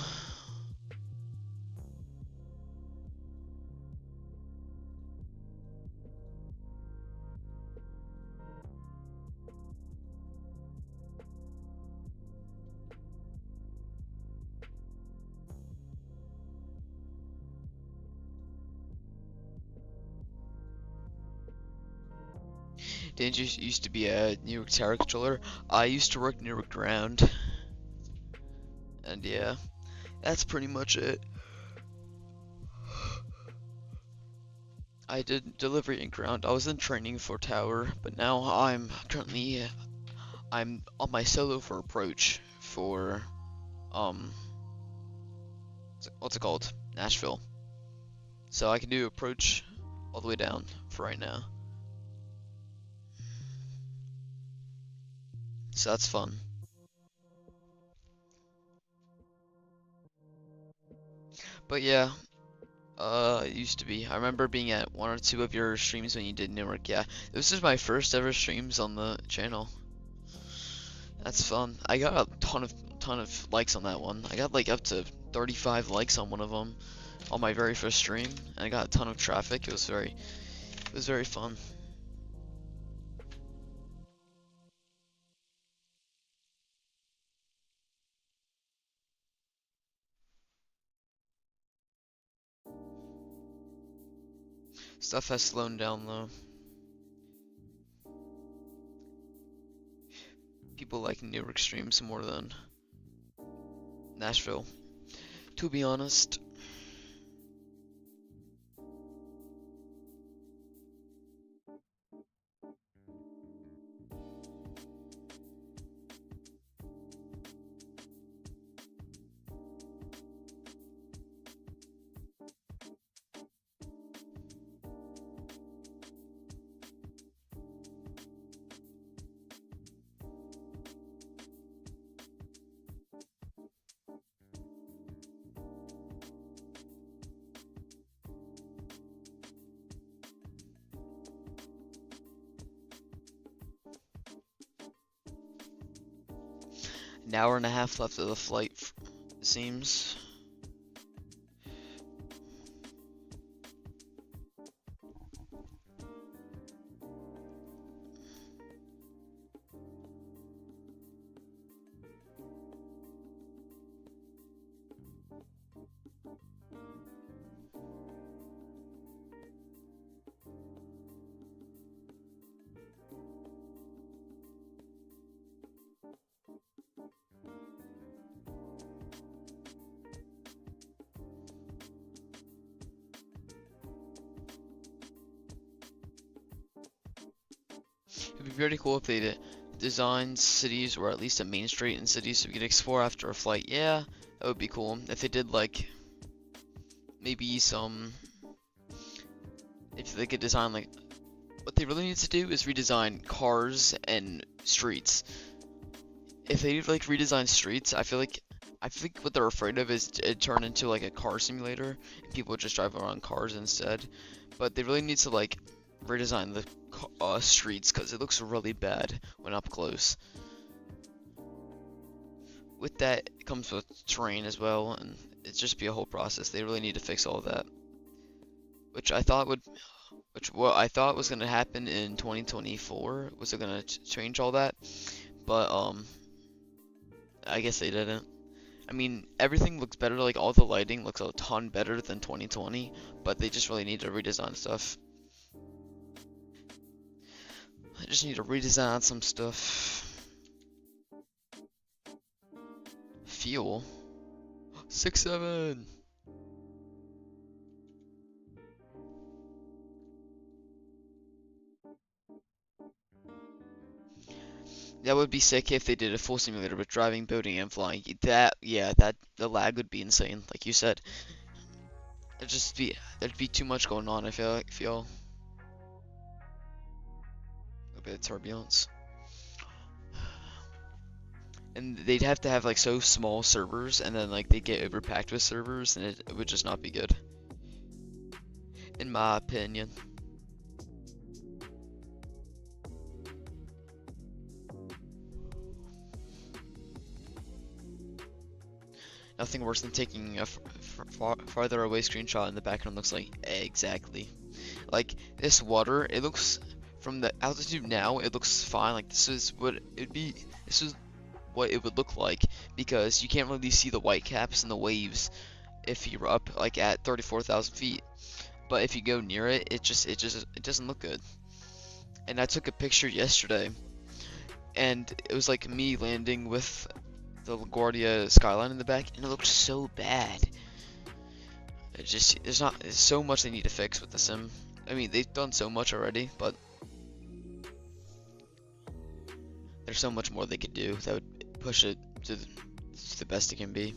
Didn't you used to be a New York Tower controller? I used to work New York ground. And yeah, that's pretty much it. I did delivery and ground. I was in training for tower, but now I'm currently I'm on my solo for approach for what's it called? Nashville. So I can do approach all the way down for right now. So that's fun. But yeah, it used to be. I remember being at one or two of your streams when you did Newark. Yeah, this is my first ever streams on the channel. That's fun. I got a ton of likes on that one. I got like up to 35 likes on one of them on my very first stream, and I got a ton of traffic. It was very fun. Stuff has slowed down though. People like Newark streams more than Nashville, to be honest. An hour and a half left of the flight, it seems. It'd be pretty cool if they designed cities, or at least a main street in cities, so we could explore after a flight. Yeah, that would be cool. If they did like maybe some, if they could design like, what they really need to do is redesign cars and streets. If they like redesign streets, I think what they're afraid of is it turn into like a car simulator and people just drive around cars instead. But they really need to like redesign the streets, because it looks really bad when up close. With that comes with terrain as well, and it's just be a whole process. They really need to fix all of that, which I thought was gonna happen in 2024. Was it gonna change all that? But I guess they didn't. I mean, everything looks better. Like all the lighting looks a ton better than 2020, but they just really need to redesign stuff. I just need to redesign some stuff. Fuel? 6-7! That would be sick if they did a full simulator with driving, boating, and flying. The lag would be insane, like you said. There'd be too much going on, I feel. A bit of turbulence. And they'd have to have like so small servers, and then like they get overpacked with servers, and it would just not be good, in my opinion. Nothing worse than taking a farther away screenshot and the background looks like exactly like this water. It looks from the altitude now, it looks fine. Like this is what it would look like, because you can't really see the white caps and the waves if you're up like at 34,000 feet. But if you go near it, it doesn't look good. And I took a picture yesterday, and it was like me landing with the LaGuardia skyline in the back, and it looked so bad. There's so much they need to fix with the sim. I mean, they've done so much already, but there's so much more they could do that would push it to the best it can be.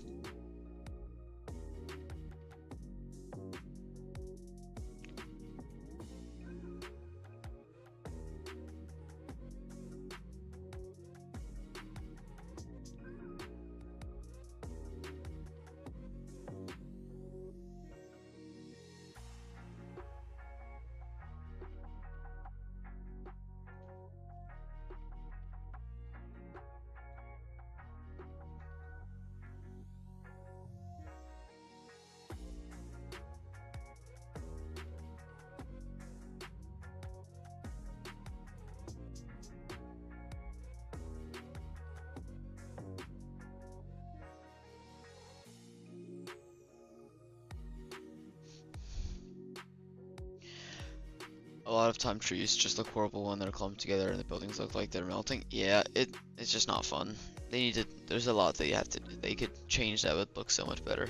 A lot of time trees just look horrible when they're clumped together and the buildings look like they're melting. Yeah, it's just not fun. They need to. There's a lot they could change that would look so much better.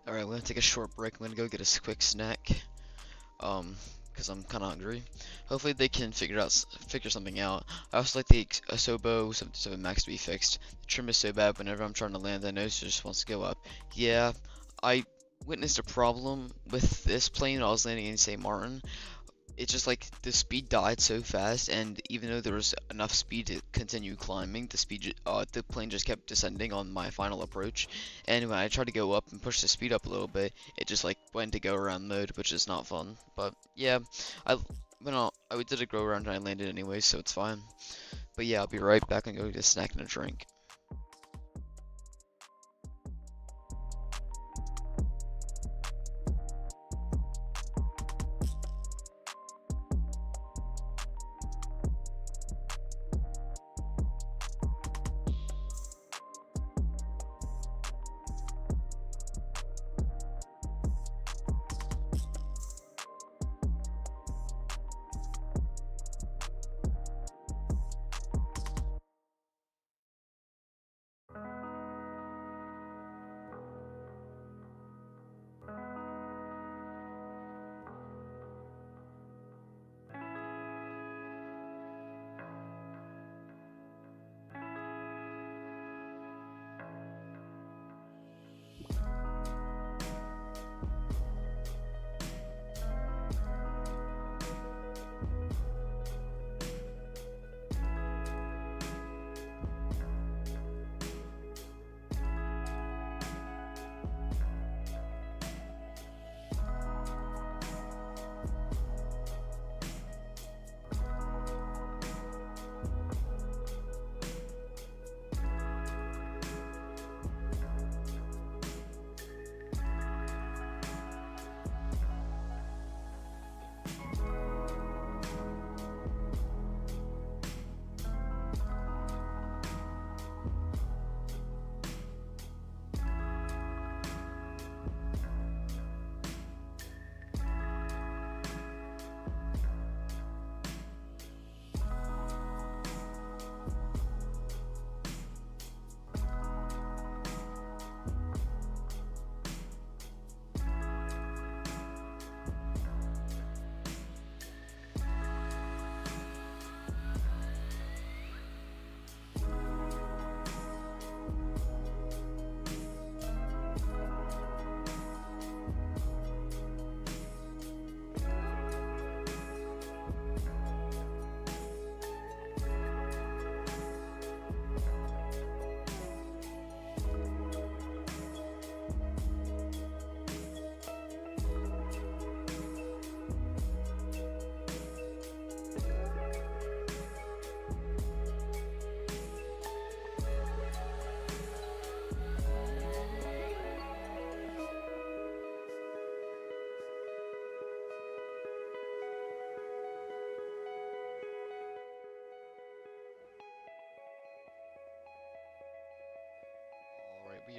Alright, we're gonna take a short break. I'm gonna go get a quick snack. Because I'm kind of hungry. Hopefully they can figure something out. I also like the Asobo 77 Max to be fixed. The trim is so bad whenever I'm trying to land, the nose just wants to go up. Yeah, I witnessed a problem with this plane when I was landing in St. Martin. It's just like the speed died so fast, and even though there was enough speed to continue climbing, the plane just kept descending on my final approach. And when I tried to go up and push the speed up a little bit, it just like went to go around mode, which is not fun. But yeah, I did a go around and I landed anyway, so it's fine. But yeah, I'll be right back and go get a snack and a drink.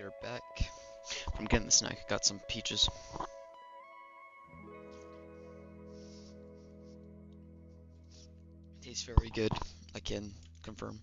are back from getting the snack. I got some peaches. Tastes very good, I can confirm.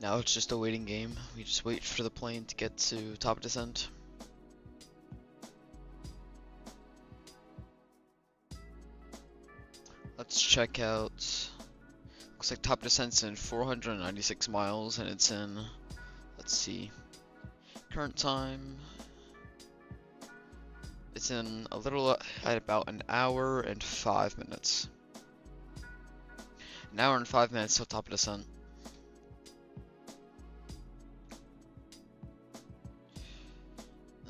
Now it's just a waiting game. We just wait for the plane to get to top descent. Let's check out. Looks like top descent's in 496 miles and it's in, let's see, current time. It's in a little at about an hour and 5 minutes. An hour and 5 minutes till top descent.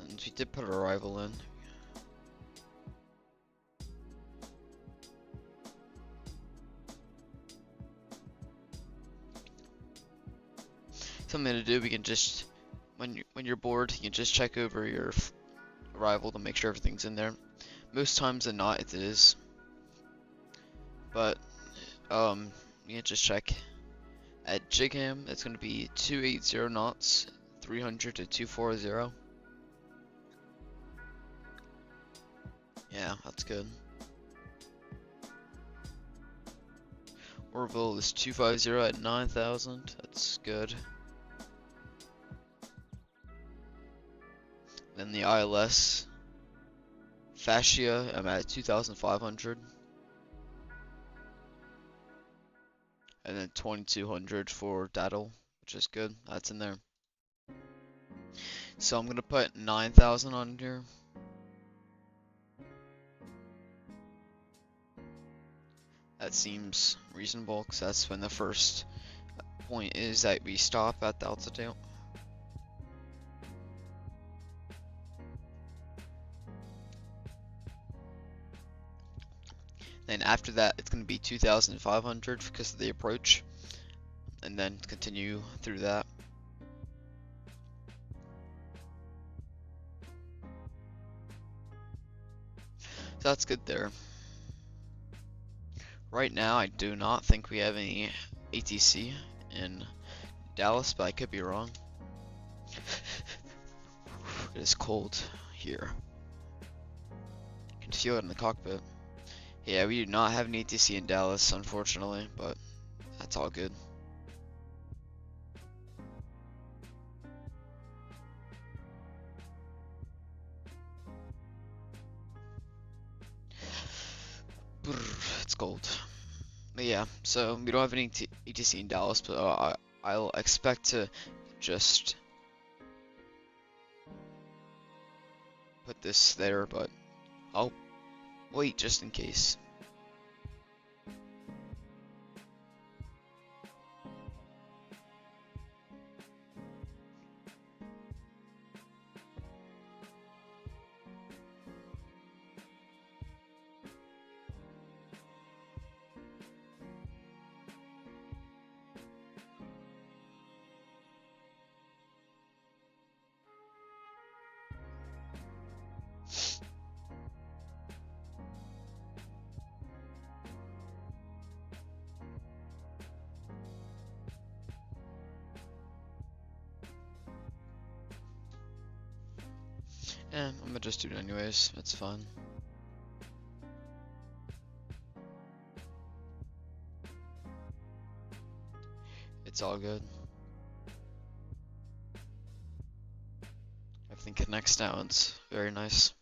And we did put our arrival in. Something to do, we can just, when you're bored, you can just check over your arrival to make sure everything's in there. Most times than not, it is. But, you can just check. At Jigham, it's going to be 280 knots, 300 to 240. Yeah, that's good. Orville is 250 at 9,000, that's good. Then the ILS, Fascia, I'm at 2,500. And then 2,200 for KDAL, which is good, that's in there. So I'm gonna put 9,000 on here. That seems reasonable, because that's when the first point is that we stop at the altitude. Then after that, it's going to be 2,500 because of the approach, and then continue through that. So that's good there. Right now, I do not think we have any ATC in Dallas, but I could be wrong. It is cold here. You can feel it in the cockpit. Yeah, we do not have an ATC in Dallas, unfortunately, but that's all good. It's cold. But yeah, so we don't have any ATC in Dallas, but I'll expect to just put this there, but I'll wait just in case. I'm gonna just do it anyways, it's fun. It's all good. Everything connects now, it's very nice.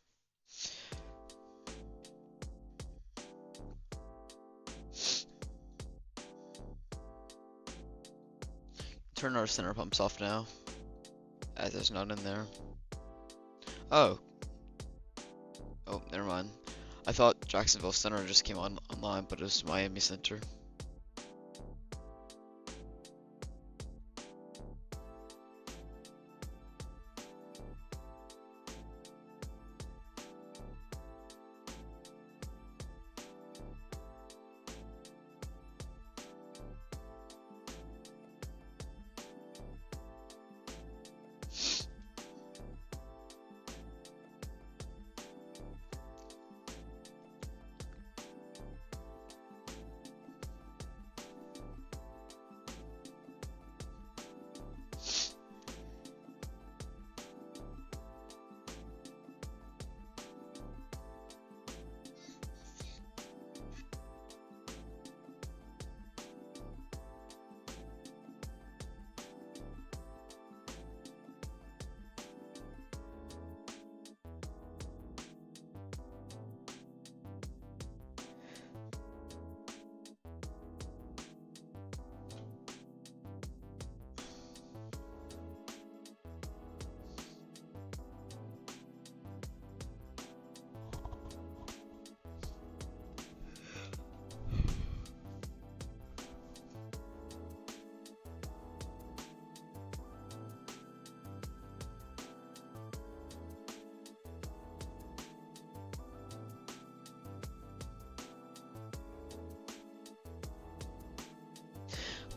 turn our center pumps off now, as there's none in there. Oh. Oh, never mind. I thought Jacksonville Center just came online, but it was Miami Center.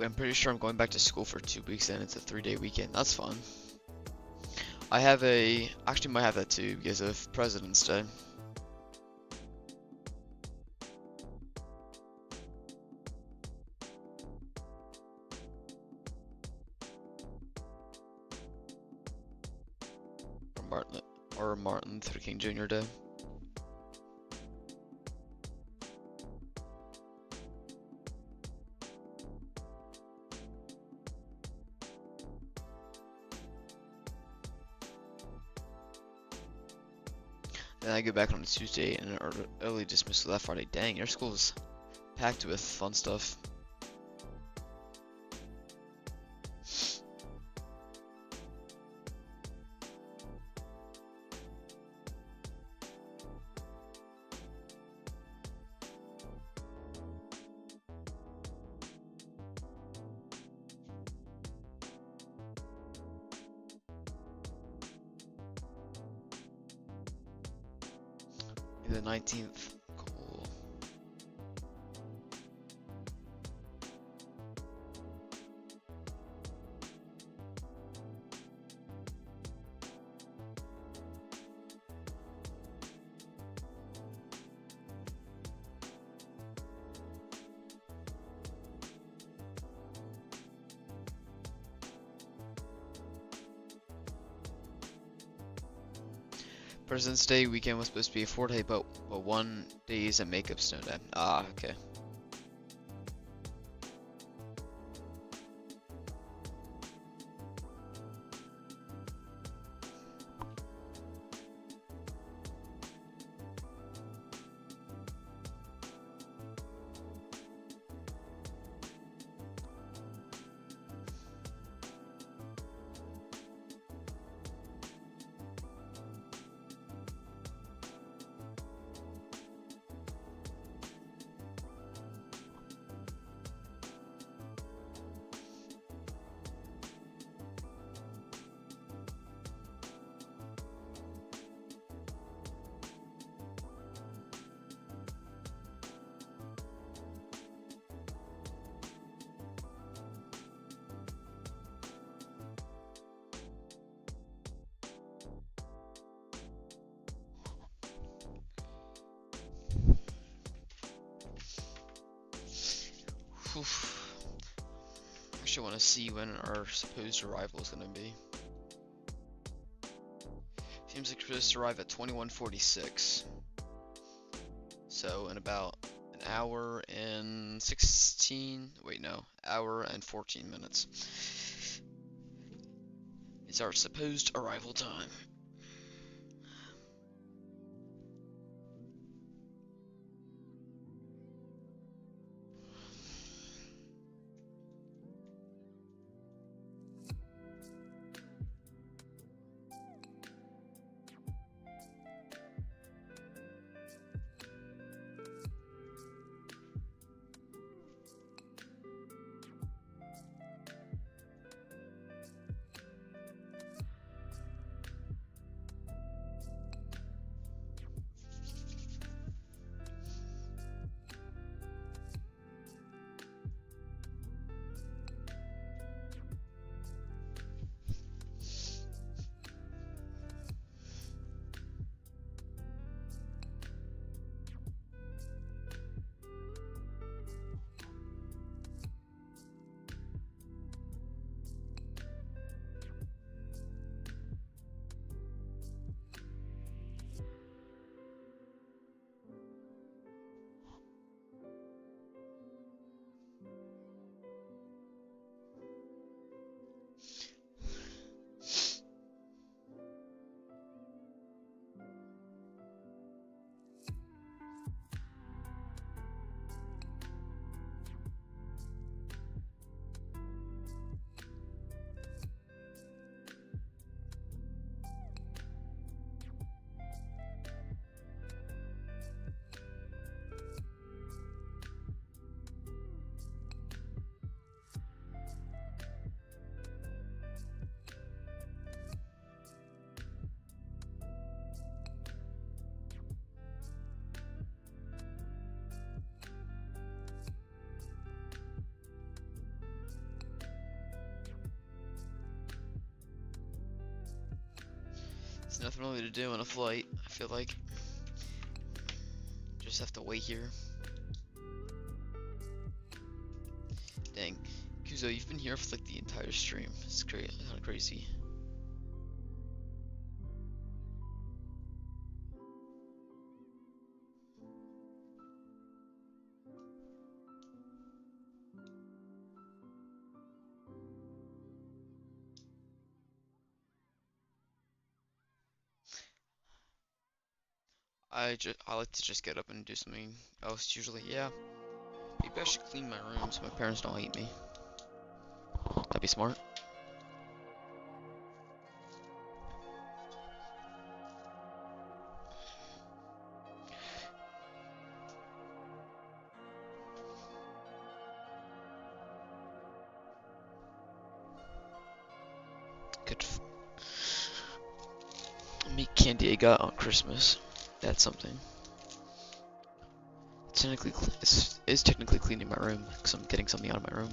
I'm pretty sure I'm going back to school for 2 weeks and it's a 3-day weekend. That's fun. Actually might have that too because of President's Day. Or Martin Luther King Jr. Day. Then I go back on a Tuesday and an early dismissal that Friday. Dang, your school's packed with fun stuff. The 19th. Cool. President's Day weekend was supposed to be a 4-day, but 1 day is a makeup snow day. Ah, okay. Oof. Actually want to see when our supposed arrival is going to be. Seems like we're supposed to arrive at 21:46. So in about an hour and 16, wait no, hour and 14 minutes. Is our supposed arrival time. There's nothing really to do on a flight, I feel like. Just have to wait here. Dang. Kuzo, you've been here for like the entire stream. It's great, kind of crazy. I like to just get up and do something else usually. Yeah. Maybe I should clean my room so my parents don't hate me. That'd be smart. Could meet Candy got on Christmas. That's something. Technically, is technically cleaning my room because I'm getting something out of my room.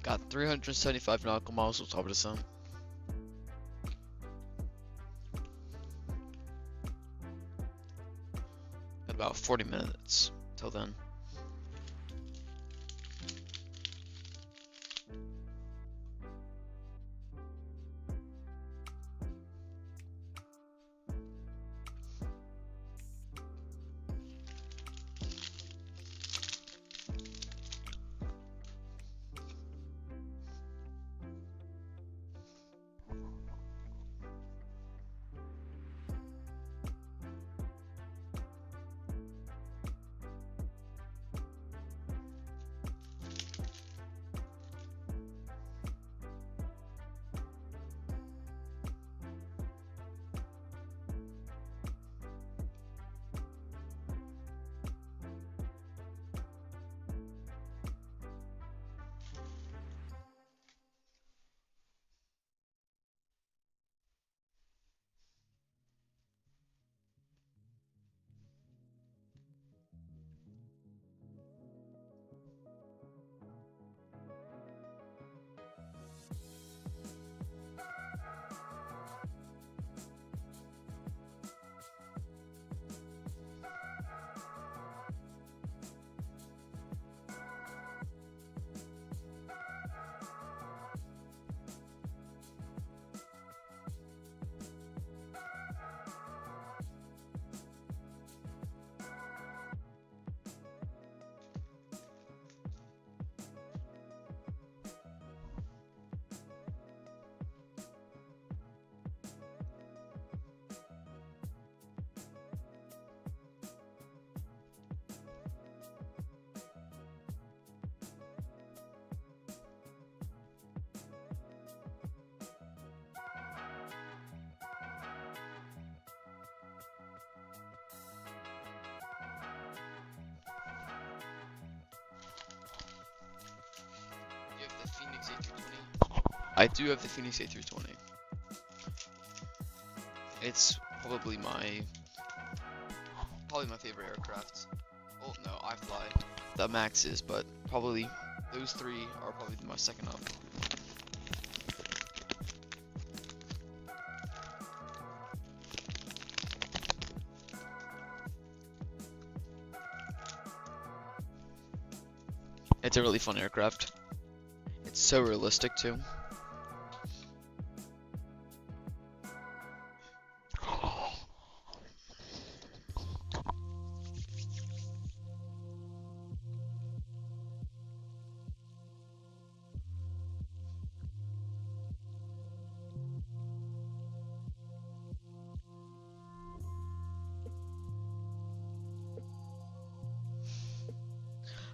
Got 375 nautical miles on top of the sun. Got about 40 minutes till then. You have the Phoenix A320? I do have the Phoenix A320. It's probably my favorite aircraft. Oh no, iFLY. The Max is, but probably those three are probably my second up. It's a really fun aircraft. It's so realistic too.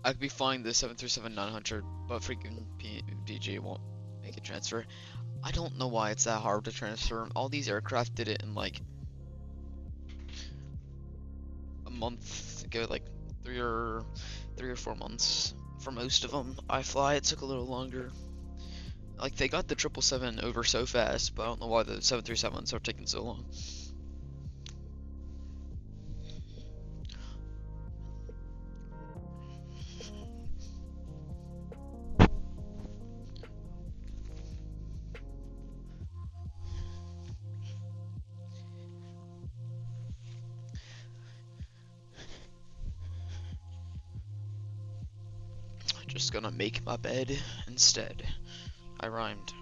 I could be flying the 737-900, but freaking PG won't make a transfer. I don't know why it's that hard to transfer. All these aircraft did it in like a month ago, like three or 4 months. For most of them, iFLY, it took a little longer. Like they got the 777 over so fast, but I don't know why the 737s are taking so long. Just gonna make my bed instead. I rhymed.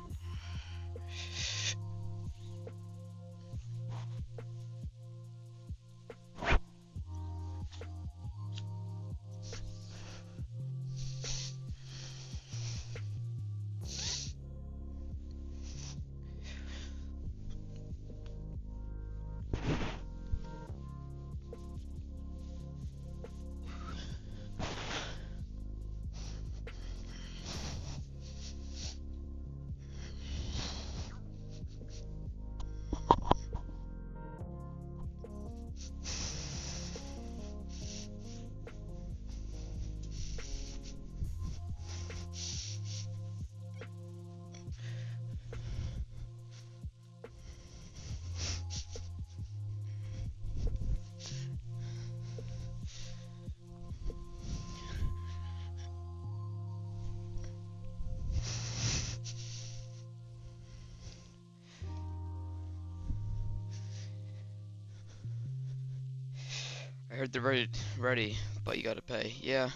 heard they're ready, but you gotta pay. Yeah.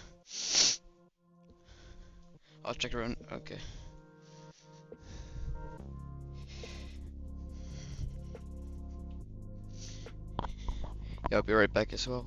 I'll check around. Okay. Yeah, I'll be right back as well.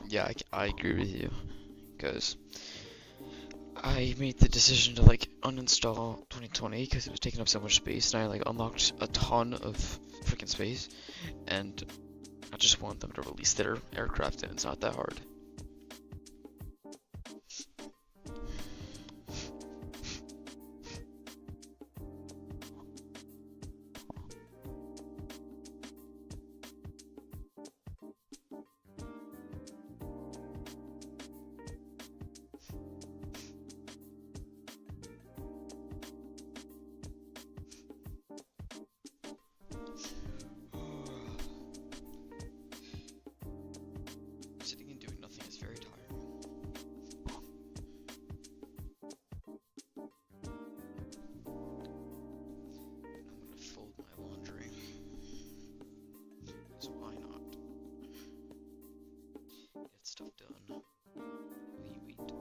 Yeah, I agree with you, because I made the decision to like uninstall 2020 because it was taking up so much space, and I like unlocked a ton of freaking space, and I just want them to release their aircraft, and it's not that hard. Sitting and doing nothing is very tiring. I'm gonna fold my laundry. So why not? Get stuff done. While you eat.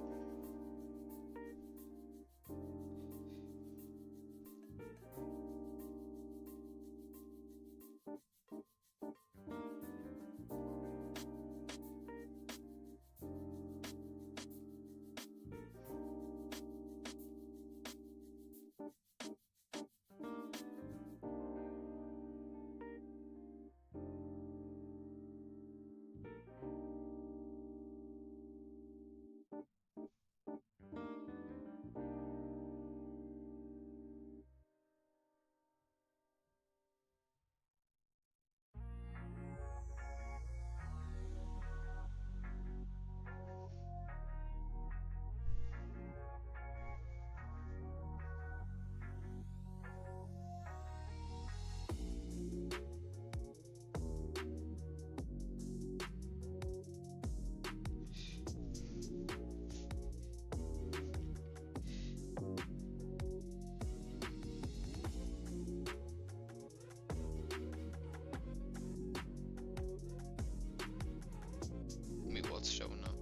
Me, what's showing up?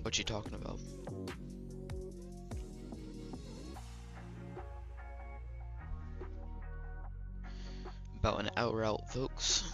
What you talking about? About an hour out, folks.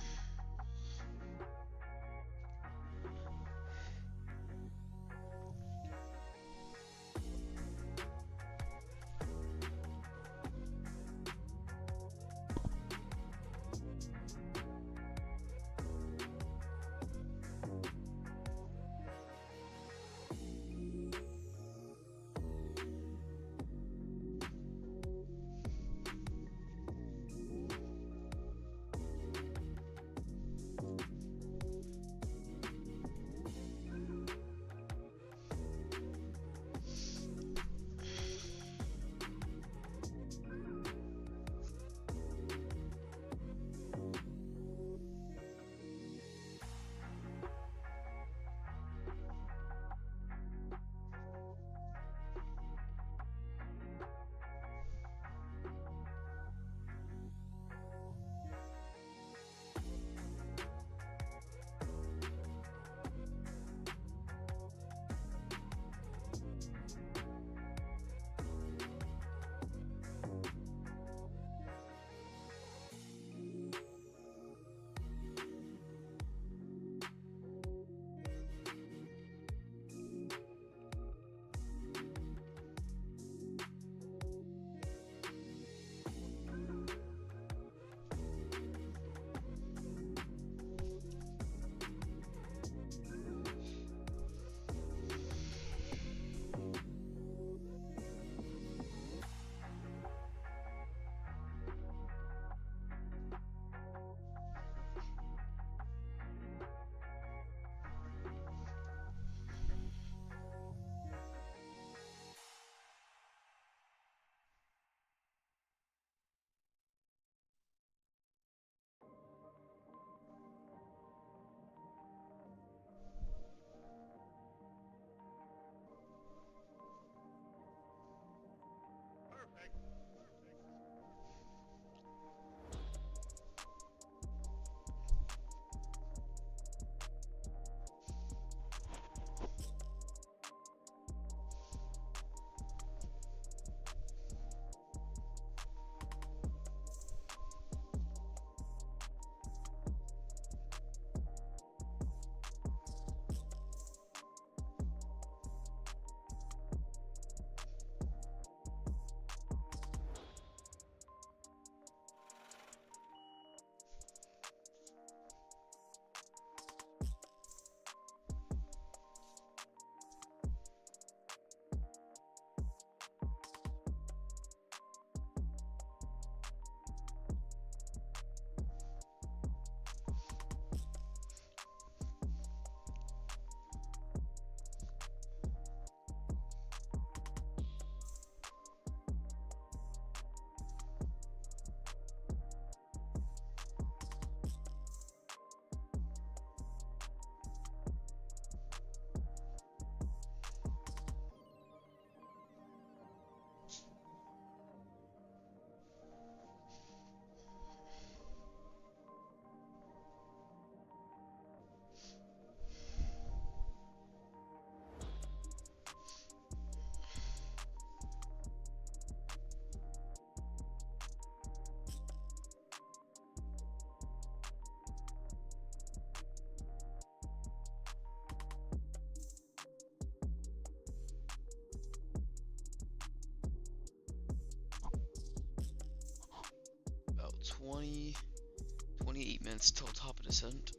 28 minutes till top of descent.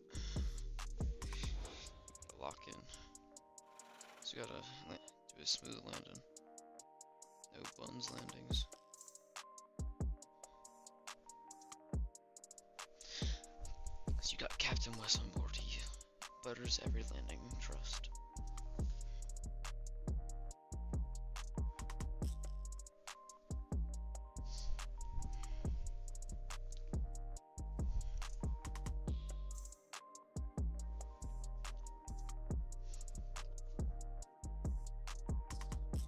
Lock in. So we gotta do a smooth landing. No buns landings. Cause you got Captain West on board. He butters every landing. Trust.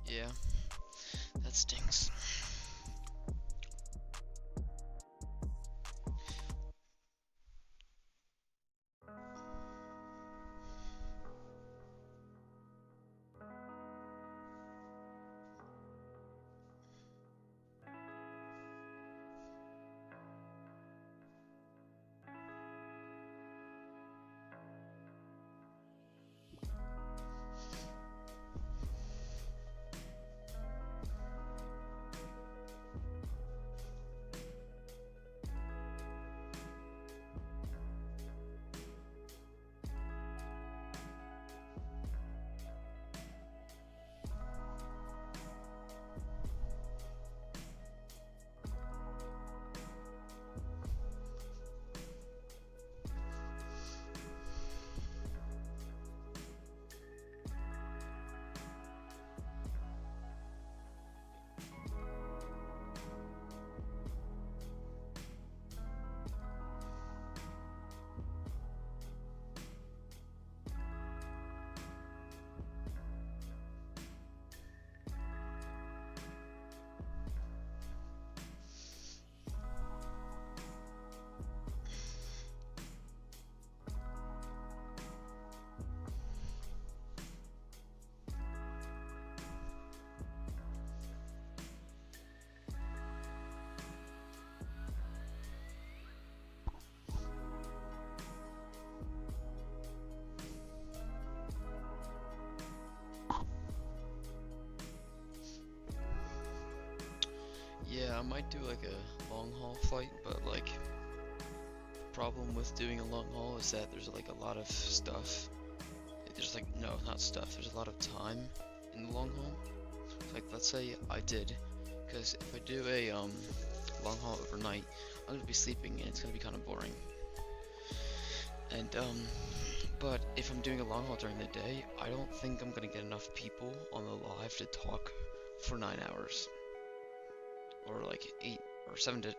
Yeah, that stinks. Yeah, I might do like a long haul flight, but like the problem with doing a long haul is that there's like a lot of stuff. There's like no, not stuff. There's a lot of time in the long haul. Like let's say I did, because if I do a long haul overnight, I'm gonna be sleeping and it's gonna be kind of boring. And but if I'm doing a long haul during the day, I don't think I'm gonna get enough people on the live to talk for 9 hours. Or like 8 or 7 to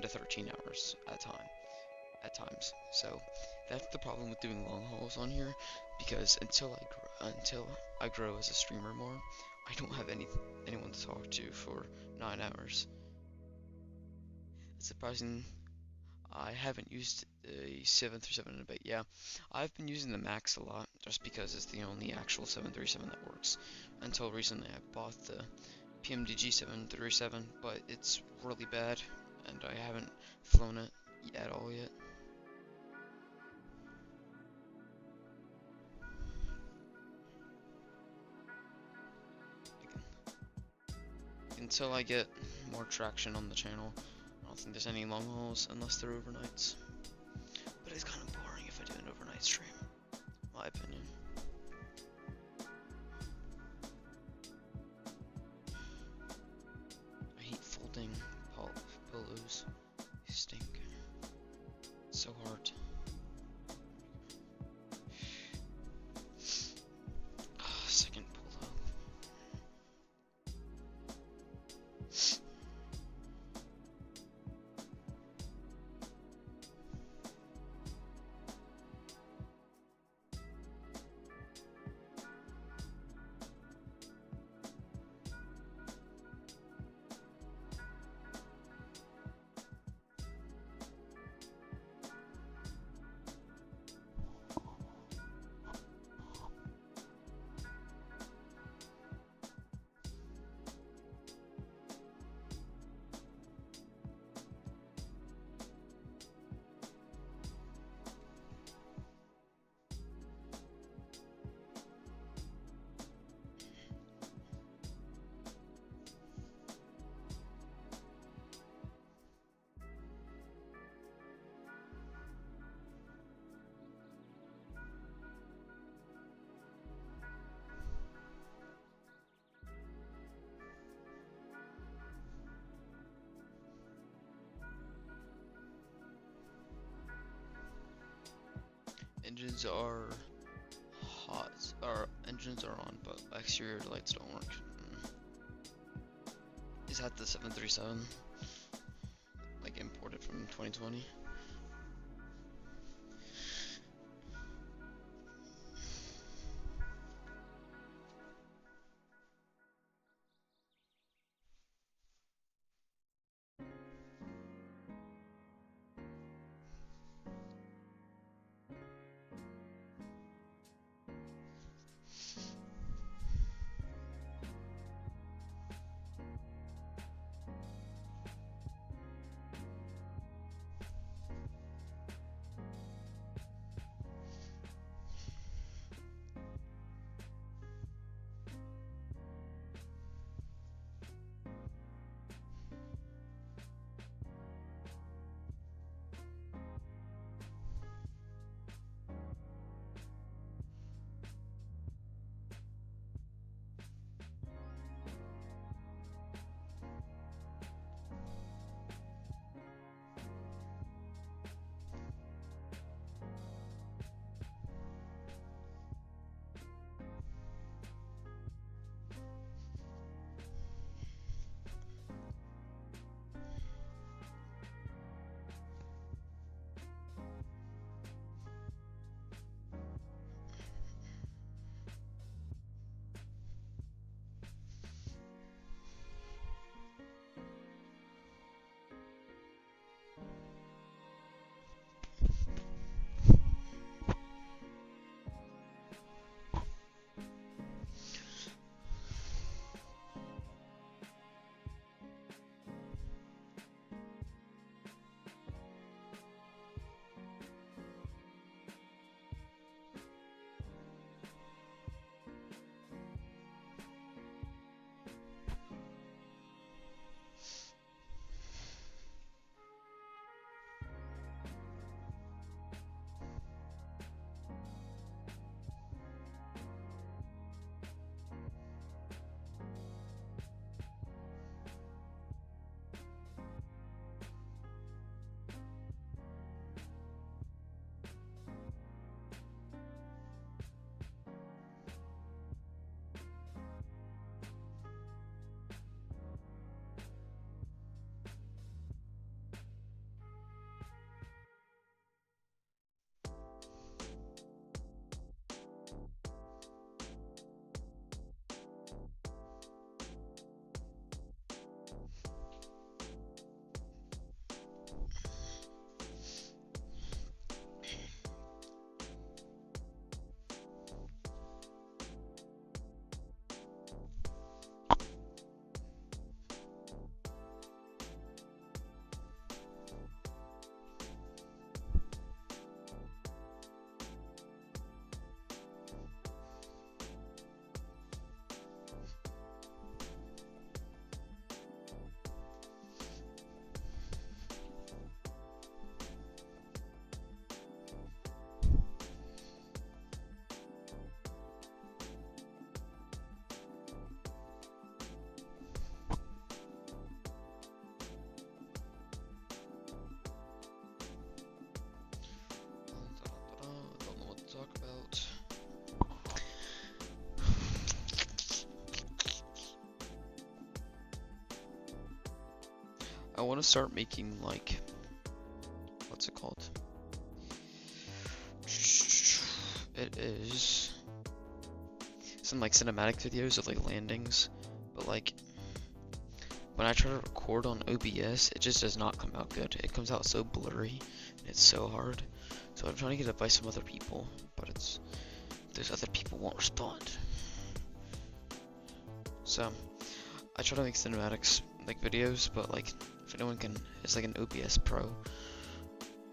13 hours at times. So that's the problem with doing long hauls on here, because until I grow as a streamer more, I don't have anyone to talk to for 9 hours. It's surprising. I haven't used the 737 in a bit. Yeah, I've been using the Max a lot just because it's the only actual 737 that works. Until recently, I bought the PMDG 737, but it's really bad, and I haven't flown it at all yet. Until I get more traction on the channel, I don't think there's any long hauls unless they're overnights. But it's kind of boring if I do an overnight stream, my opinion. I hate folding pillows. They stink. It's so hard. Second pillow. engines are hot. Our engines are on, but exterior lights don't work. Is that the 737? Like imported from 2020? Don't know what to talk about. I want to start making like, what's it called? It is some like cinematic videos of like landings, but like when I try to record on OBS, it just does not come out good. It comes out so blurry, and it's so hard. So I'm trying to get advice from other people, but those other people won't respond. So I try to make cinematics like videos, but like if anyone is like an OBS pro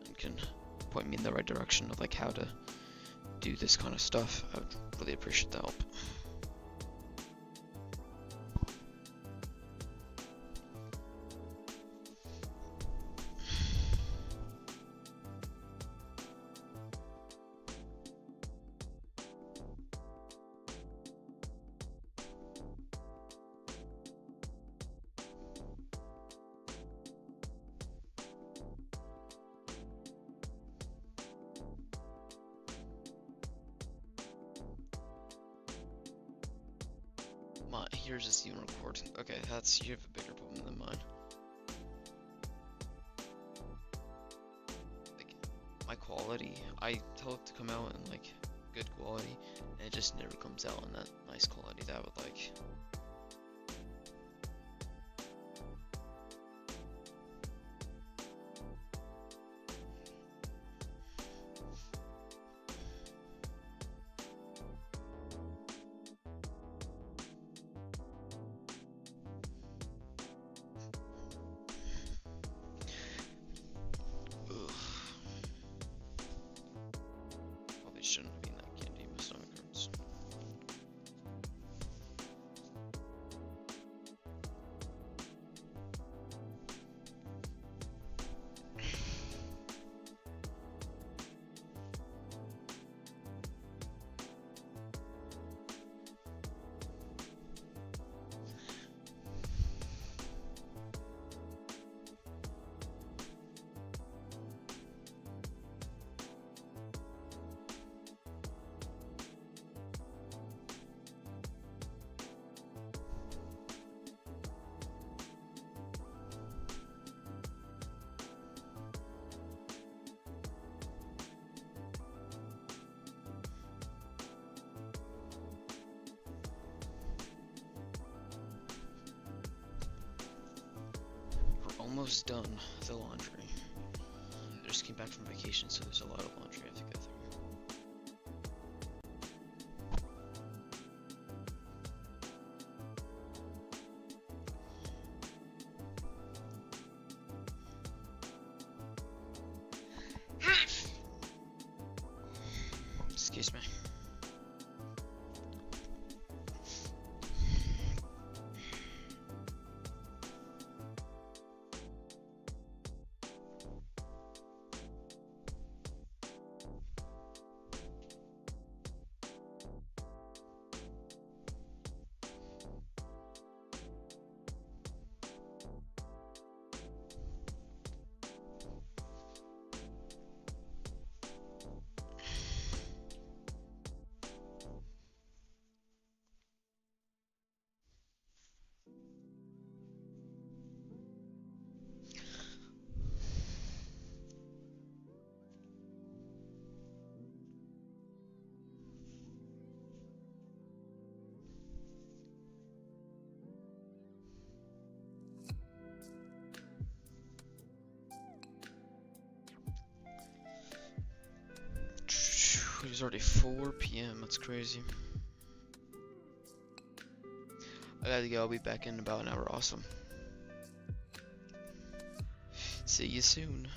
and can point me in the right direction of like how to do this kind of stuff, I would really appreciate the help. Here's just even recording. Okay, that's, you have a bigger problem than mine. Like, my quality, I tell it to come out in like good quality, and it just never comes out in that nice quality that I would like. Ugh. Probably shouldn't have been that candy. My stomach hurts. We're almost done with the laundry. I just came back from vacation, so there's a lot of laundry I have to go through. Excuse me. It's already 4 p.m. That's crazy. I gotta go. I'll be back in about an hour. Awesome. See you soon.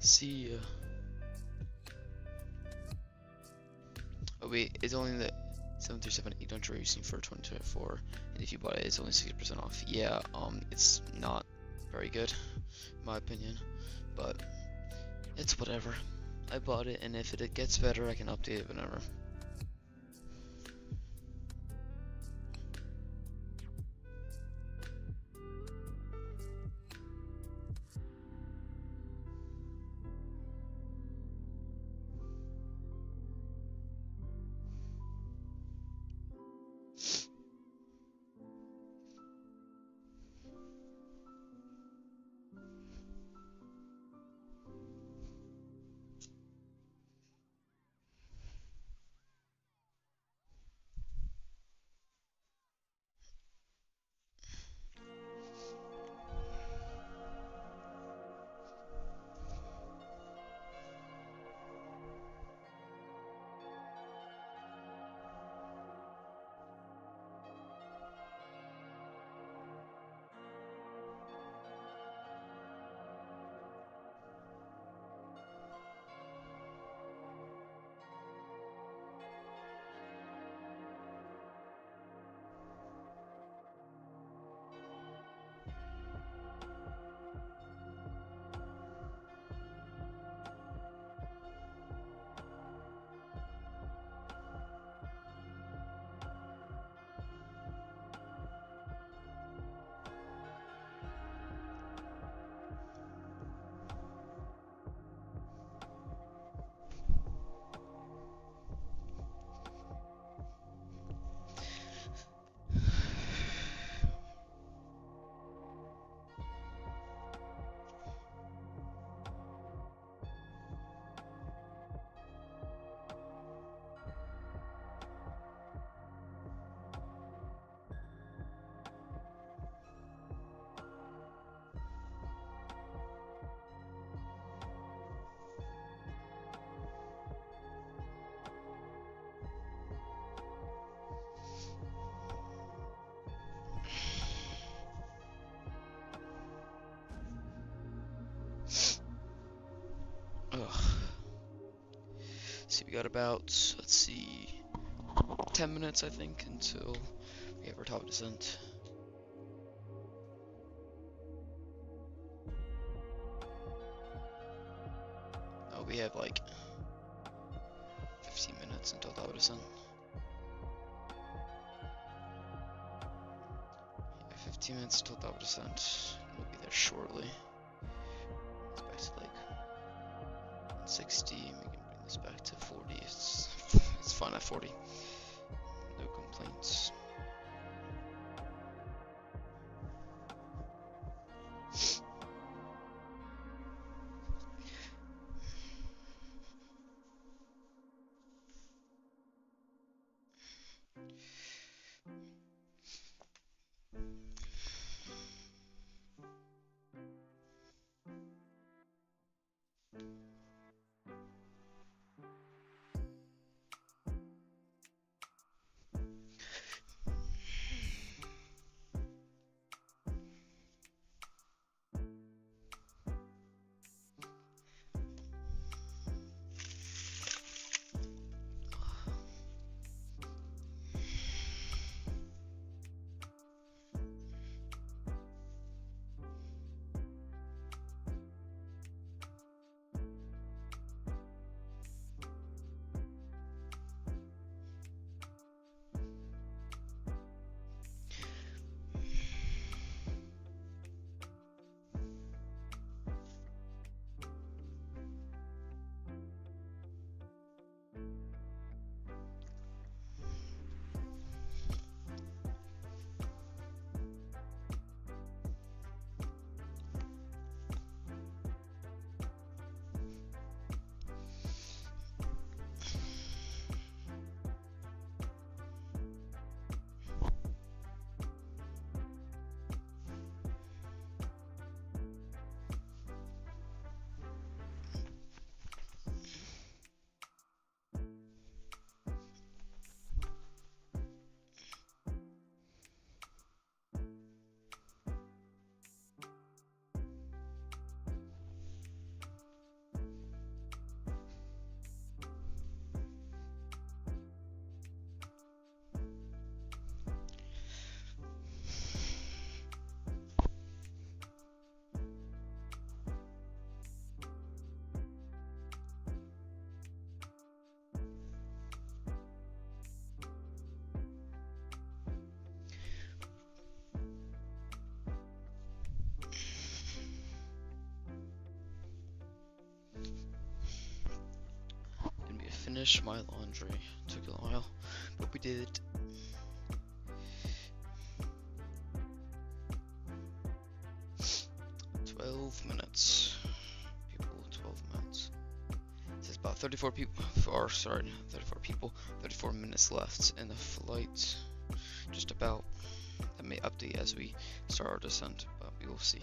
See ya. Oh wait, it's only the 737-800 you're using for 2024, and if you bought it, it's only 60% off. Yeah, it's not very good, in my opinion, but it's whatever. I bought it, and if it gets better, I can update it whenever. see, we got about, let's see, 10 minutes, I think, until we have our top descent. Oh, we have like 15 minutes until top descent. Yeah, 15 minutes until top descent. We'll be there shortly. It's back to like 160. We can bring this back to 40. It's fine at 40. No complaints. Finish my laundry. Took a while, but we did it. "12 minutes. People, 12 minutes. It says about 34 people, 34 minutes left in the flight. Just about. That may update as we start our descent, but we will see.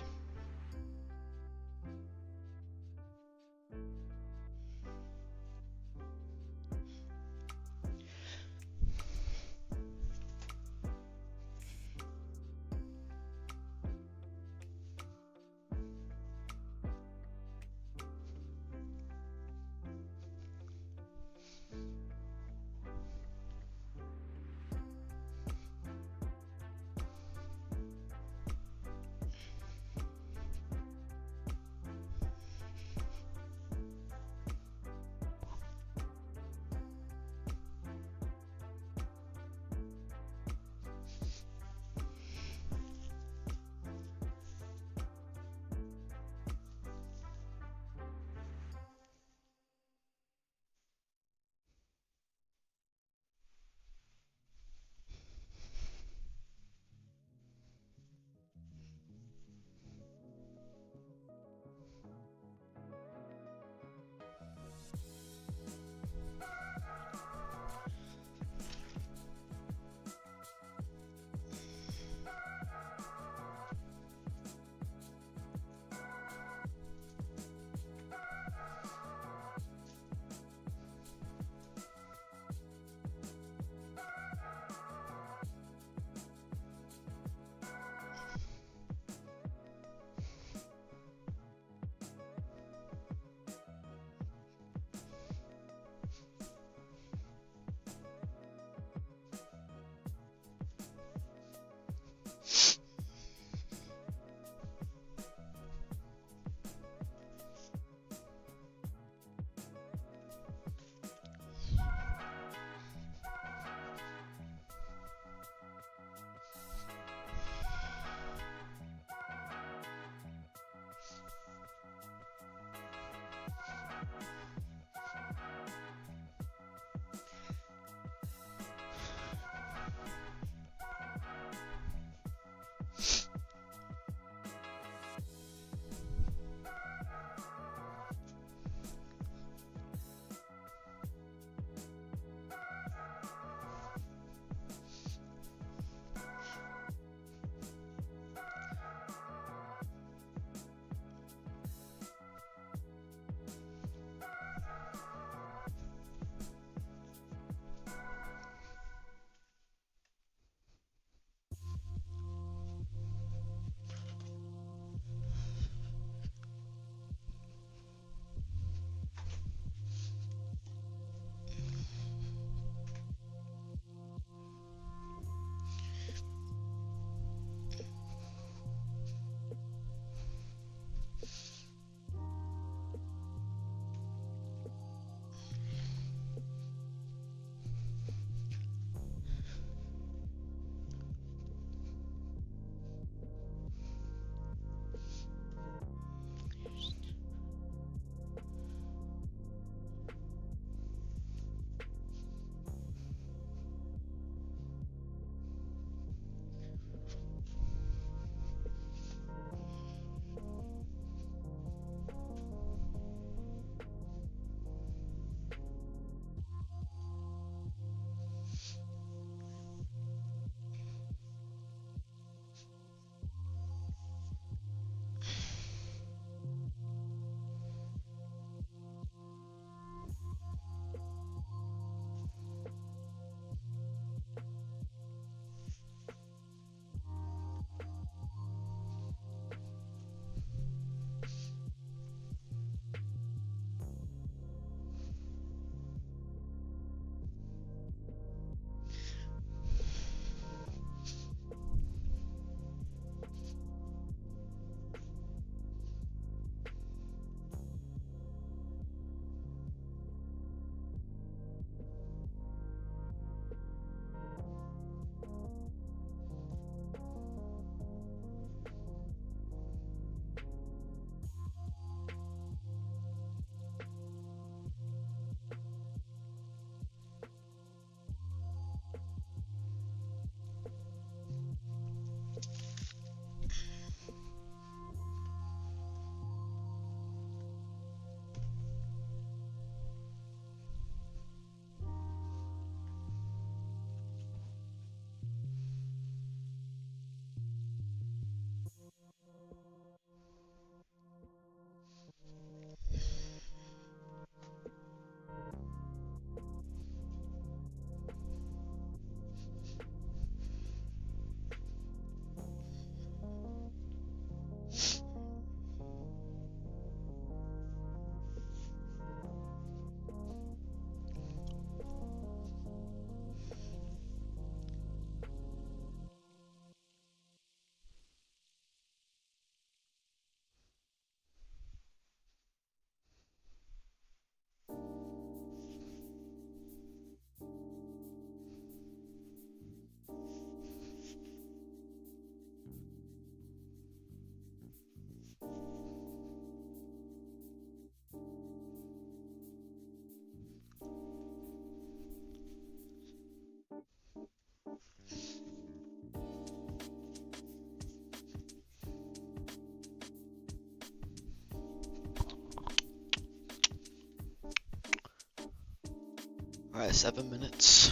Alright, 7 minutes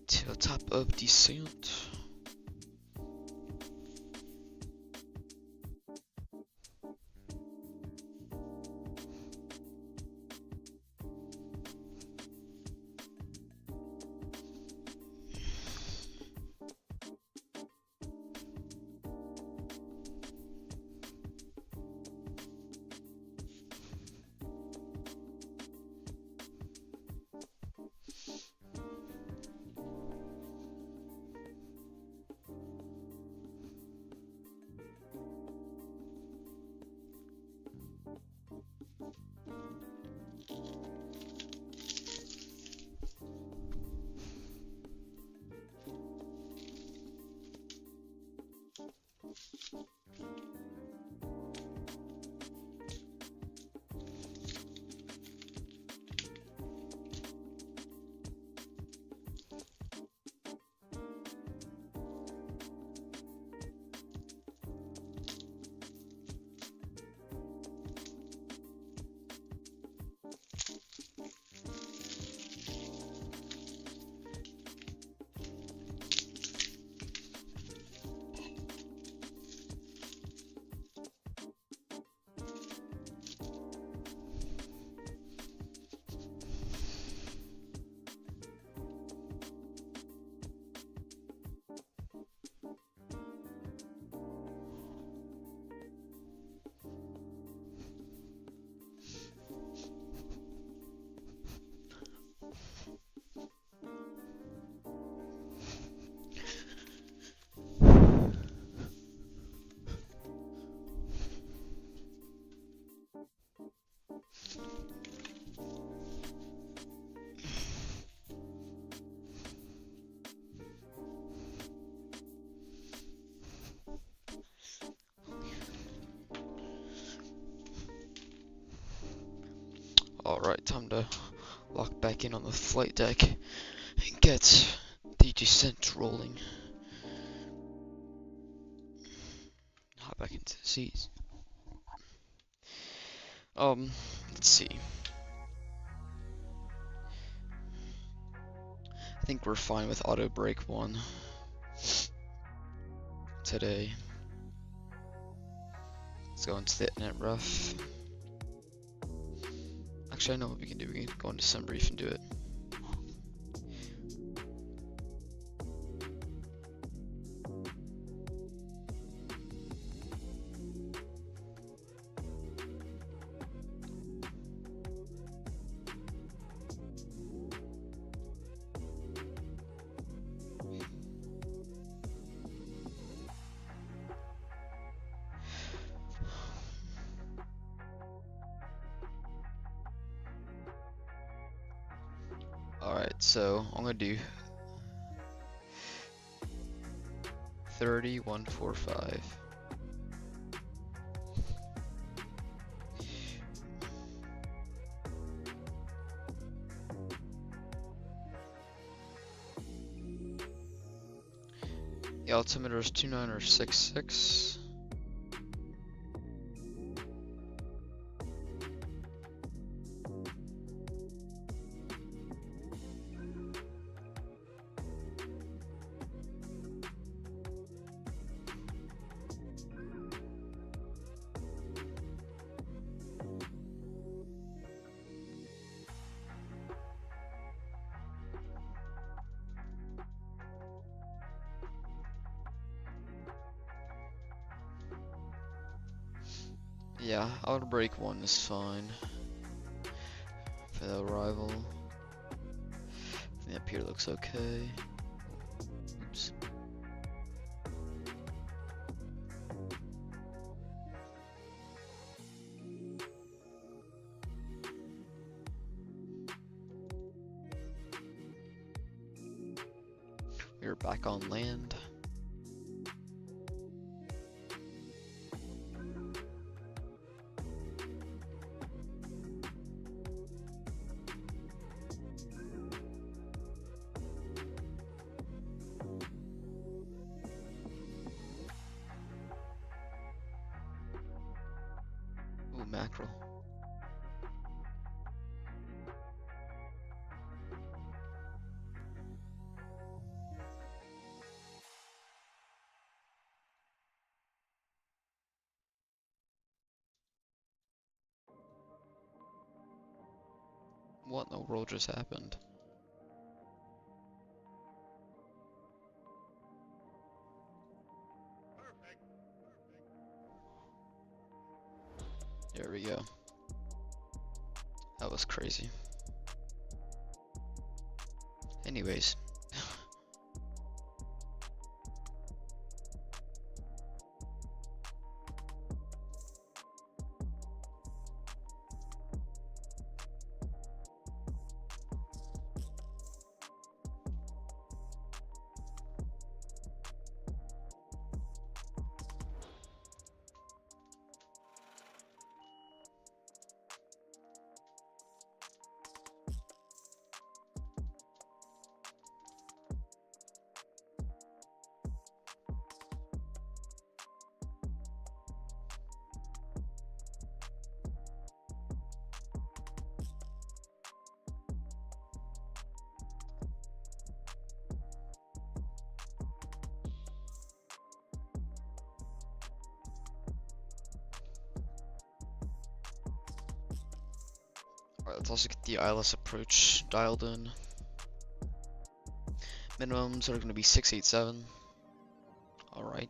to the top of descent. Alright, time to lock back in on the flight deck and get the descent rolling. Hop back into the seats. Let's see. I think we're fine with auto brake 1 today. Let's go into the net rough. Actually, I know what we can do. We can go into some brief and do it. Alright, so I'm gonna do 3145. The altimeter is 2966. Yeah, auto brake 1 is fine for the arrival. I think up here looks okay. Oops. We're back on land. Ooh, mackerel. What in the world just happened? There we go. That was crazy. Anyways. Alright, let's also get the ILS approach dialed in. Minimums are going to be 687. Alright.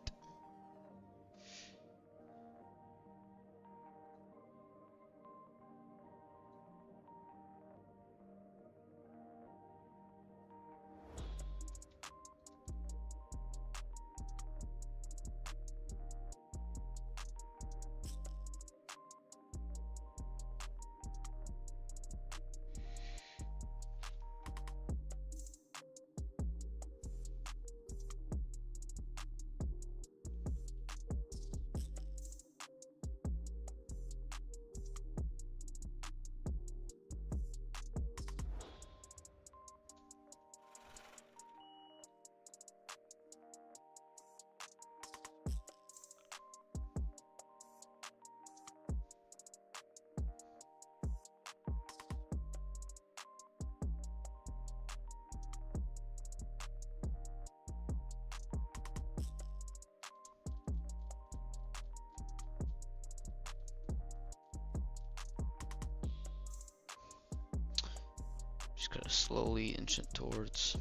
Just gonna slowly inch it towards.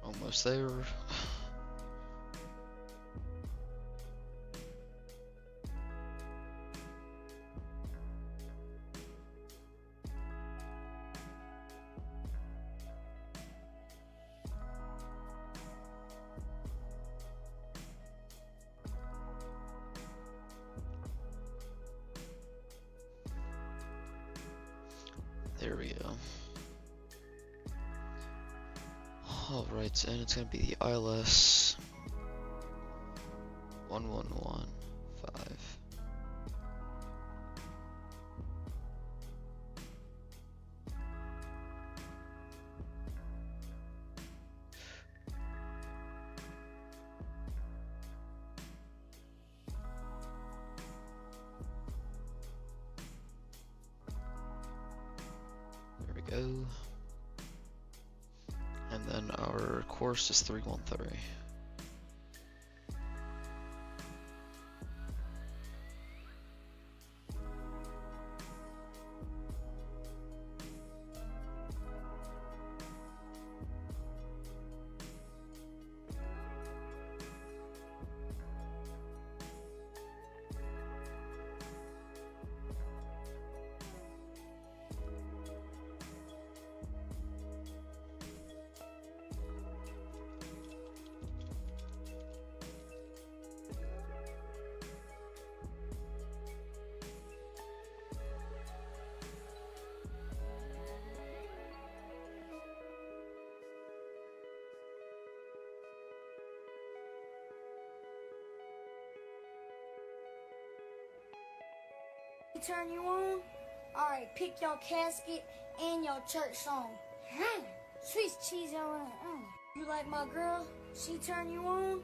Almost there. There we go. Alright, and it's gonna be the ILS 1115. There we go. And then our course is 313. Turn you on? Alright, pick your casket and your church song. Sweet cheese on. You like my girl? She turn you on?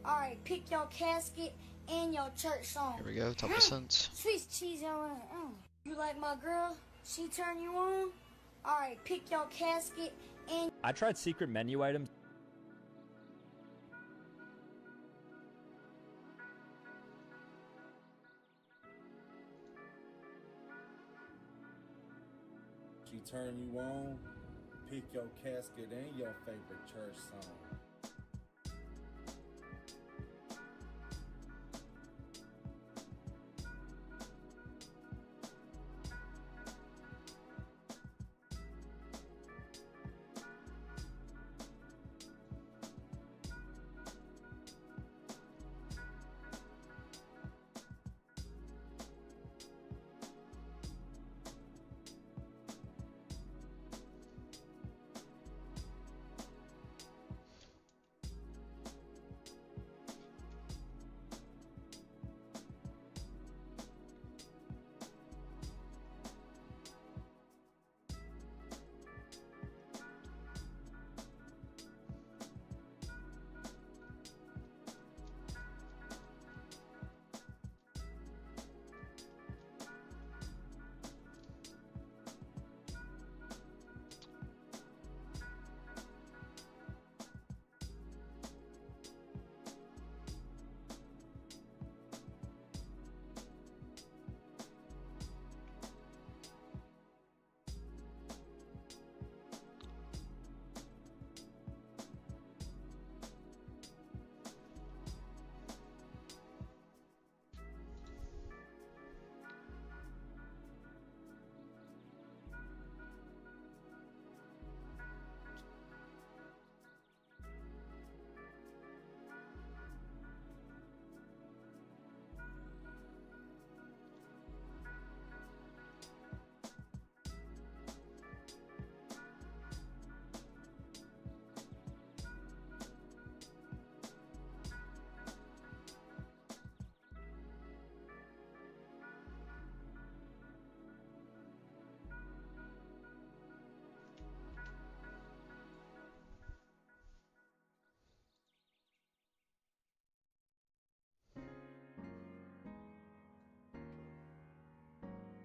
Alright, pick your casket and your church song. Here we go, top percent. Sweet cheese on. You like my girl? She turn you on? Alright, pick your casket and... I tried secret menu items. She turn you on, pick your casket and your favorite church song.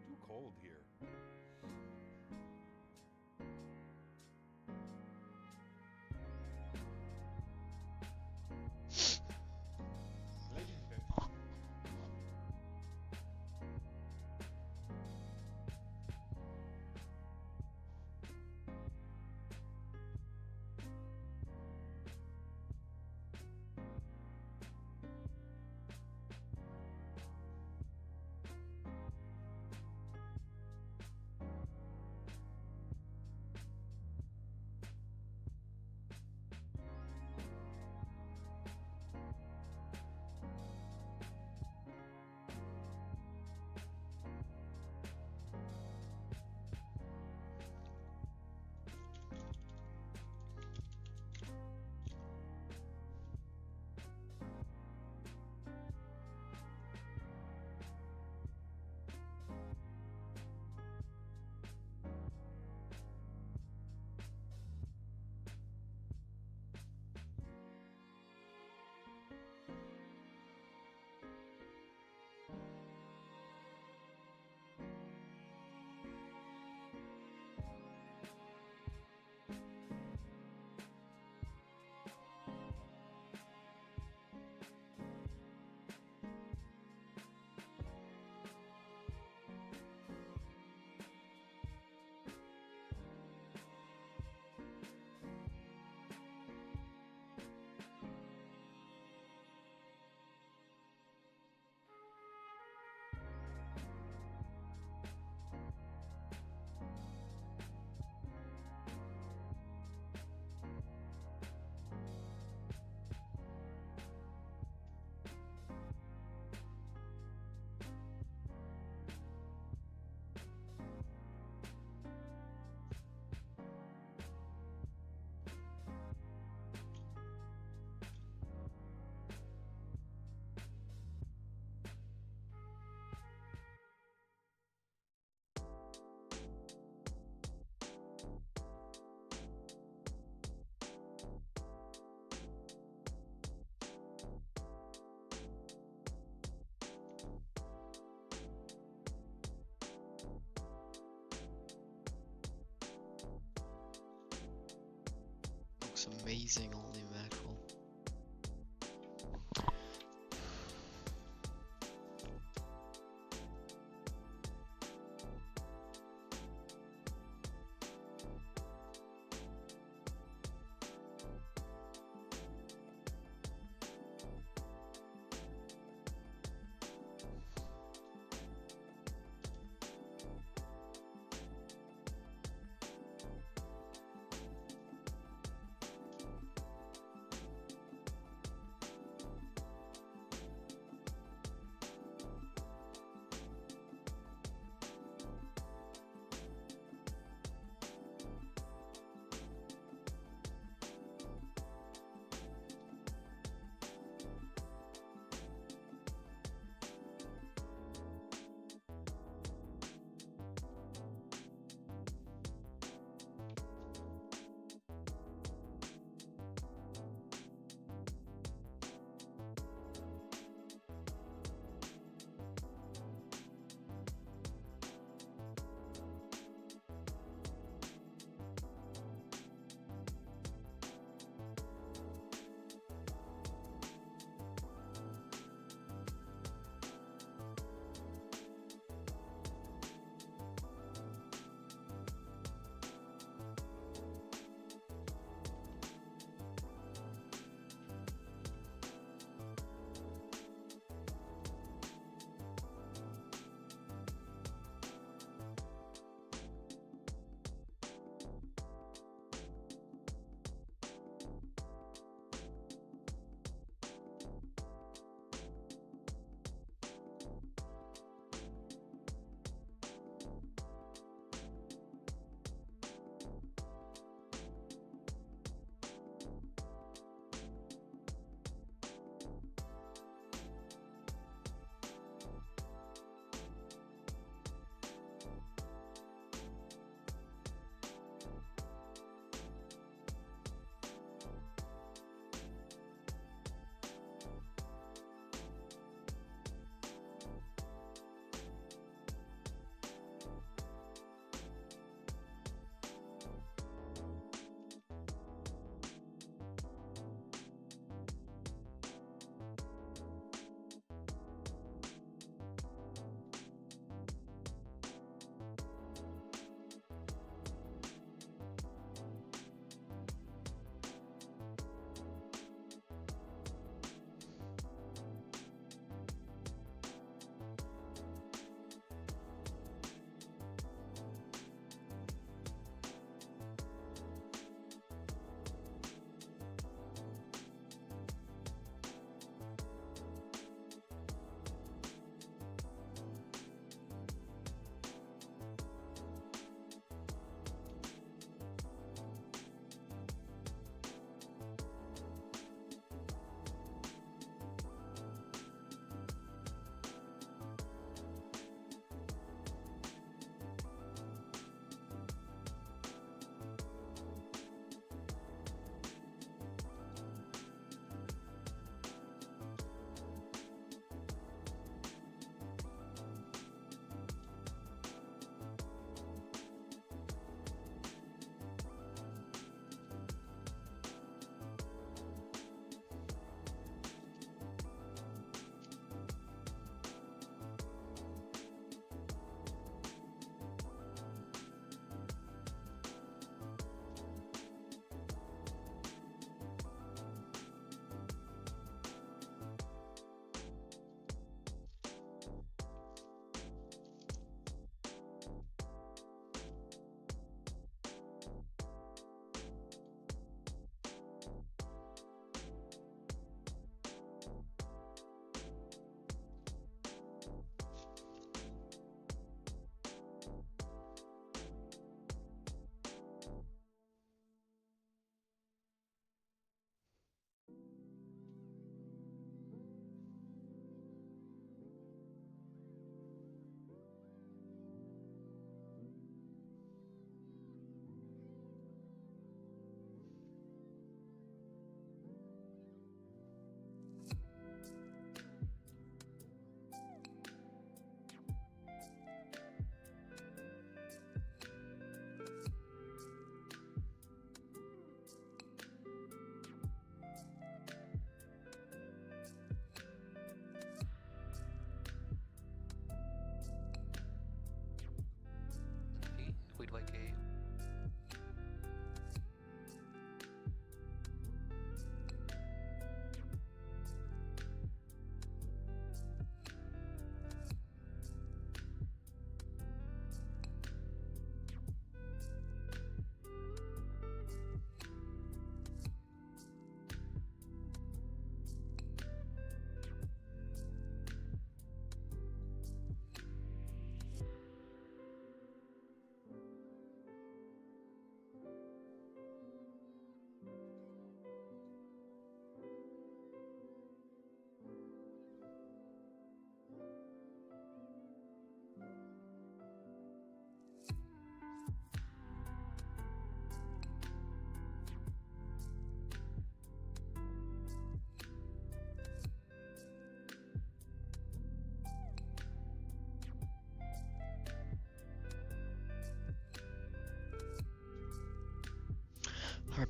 Too cold here. looks amazing on the Maxwell.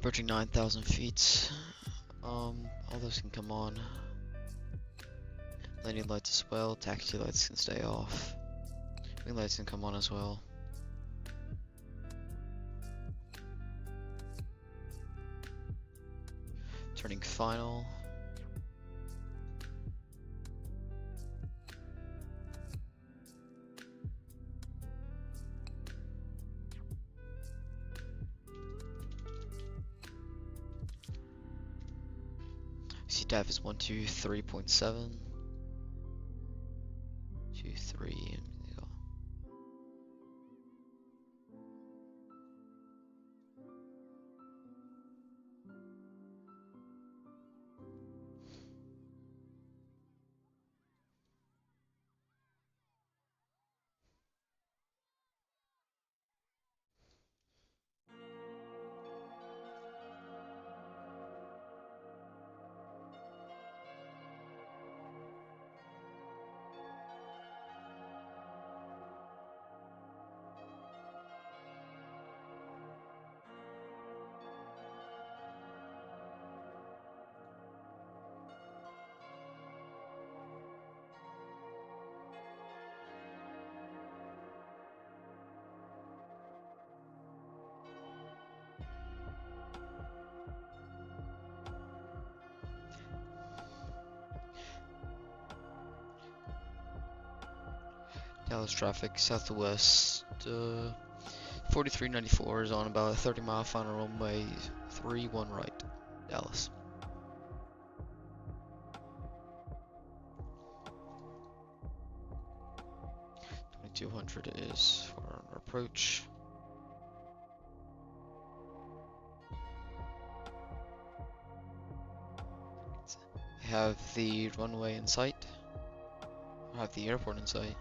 approaching 9,000 feet. All those can come on. Landing lights as well. Taxi lights can stay off. Wing lights can come on as well. Turning final. CTAF is 123.7. 23. Dallas traffic southwest 4394 is on about a 30-mile final runway 31 right. Dallas. .200 is for our approach. I have the runway in sight. I have the airport in sight.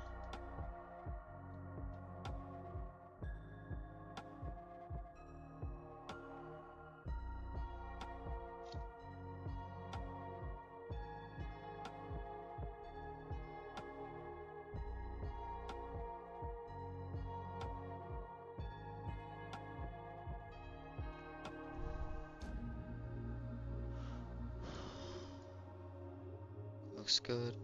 Looks good.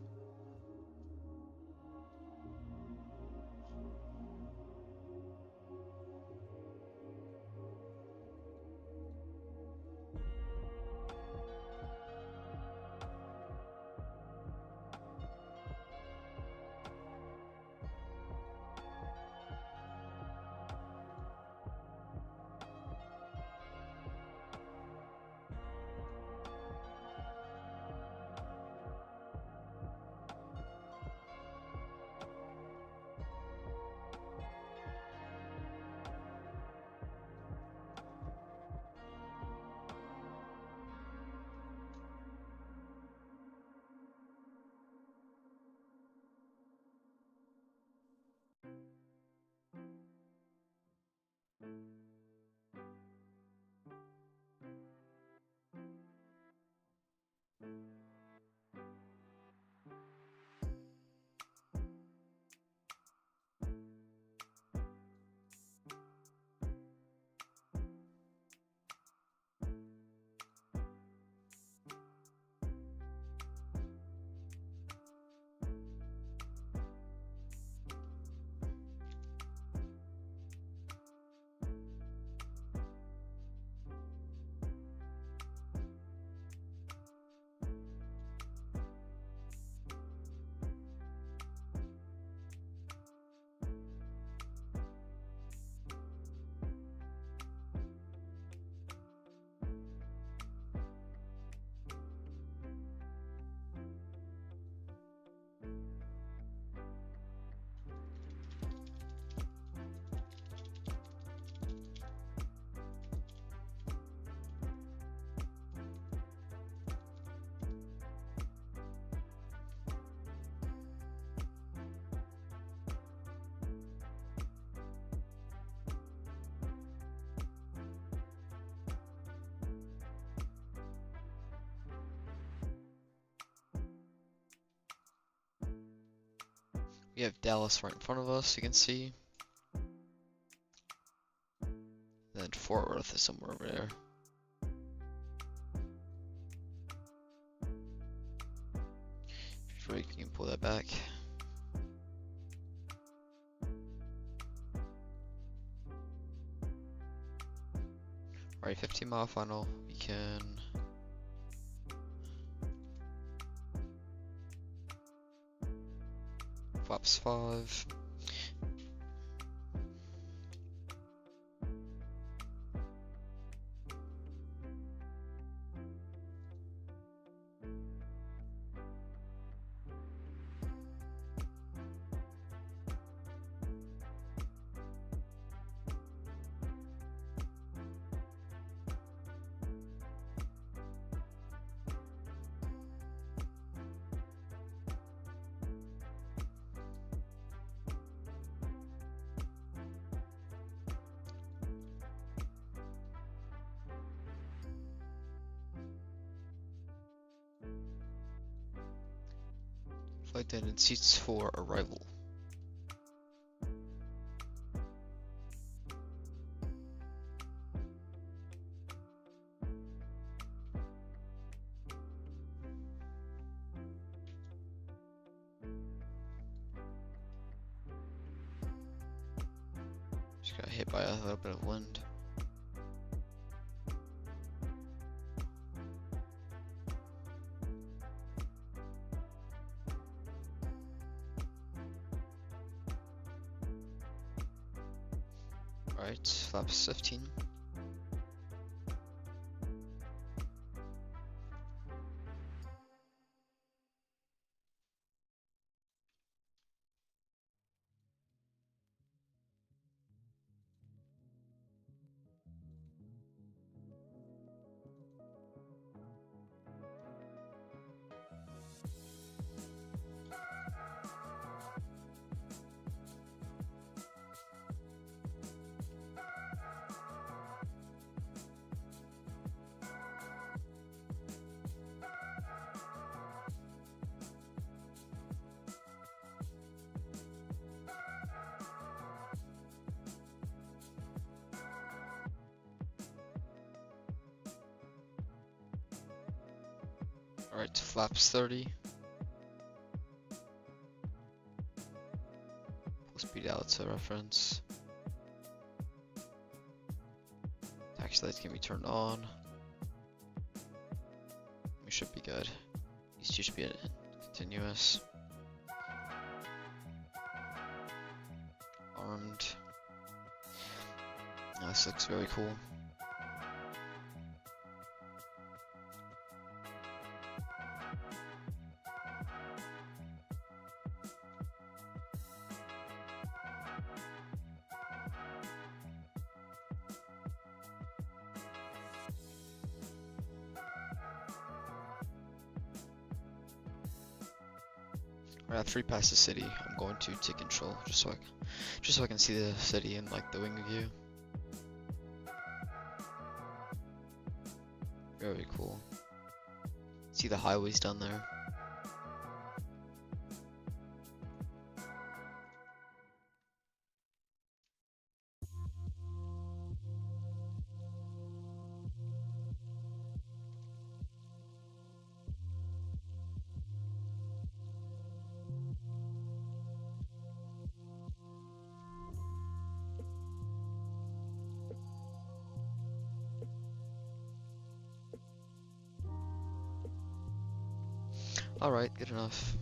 We have Dallas right in front of us, you can see. Then Fort Worth is somewhere over there. Drake, you can pull that back. Alright, 15-mile final. We can flaps 5. Flight attendant seats for arrival. Just got hit by a little bit of wind. Alright, flaps 15. Alright, flaps 30. Full speed out to reference. Taxi lights can be turned on. We should be good. These two should be continuous. Armed. Oh, this looks very cool. Right after we pass the city, I'm going to take control just so I can see the city in like the wing view. Very cool. See the highways down there. Alright, good enough.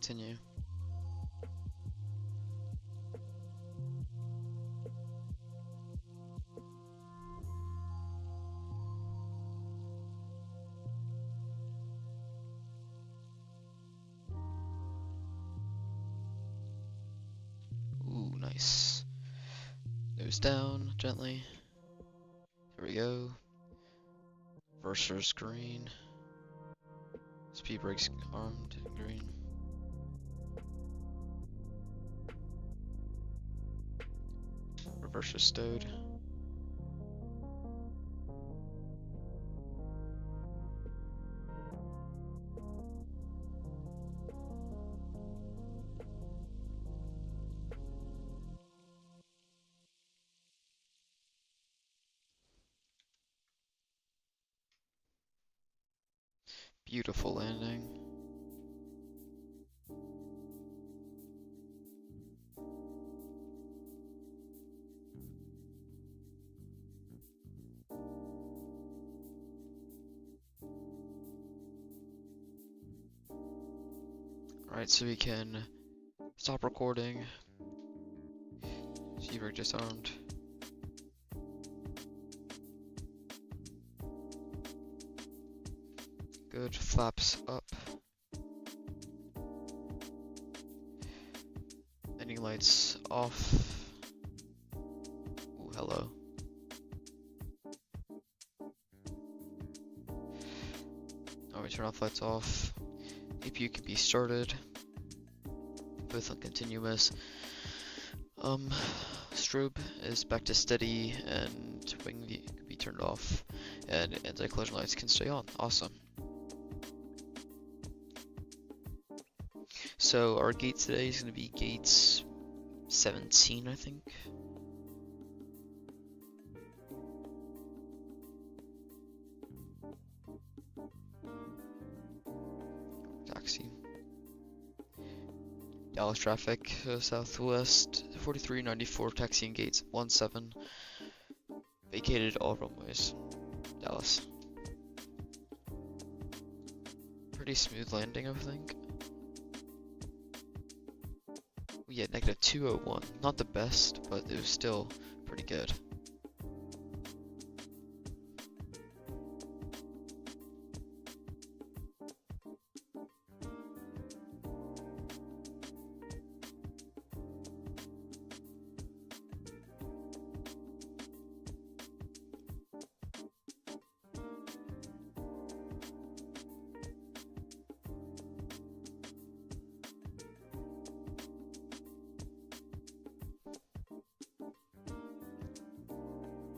continue. Ooh, nice. Nose down, gently. Here we go. Reverser screen. Speed brakes armed, green. Reverser stowed. Beautiful landing. Alright, so we can stop recording. Speed brake disarmed. Good, flaps up. Landing lights off. Ooh, hello. Oh, we turn off lights off. APU can be started. Both on continuous. Strobe is back to steady, and wing can be turned off, and anti-collision lights can stay on. Awesome. So our gate today is going to be gates 17, I think. Taxi. Dallas traffic, southwest 4394, taxiing gates 17. Vacated all runways. Dallas. Pretty smooth landing, I think. We had negative 201. Not the best, but it was still pretty good.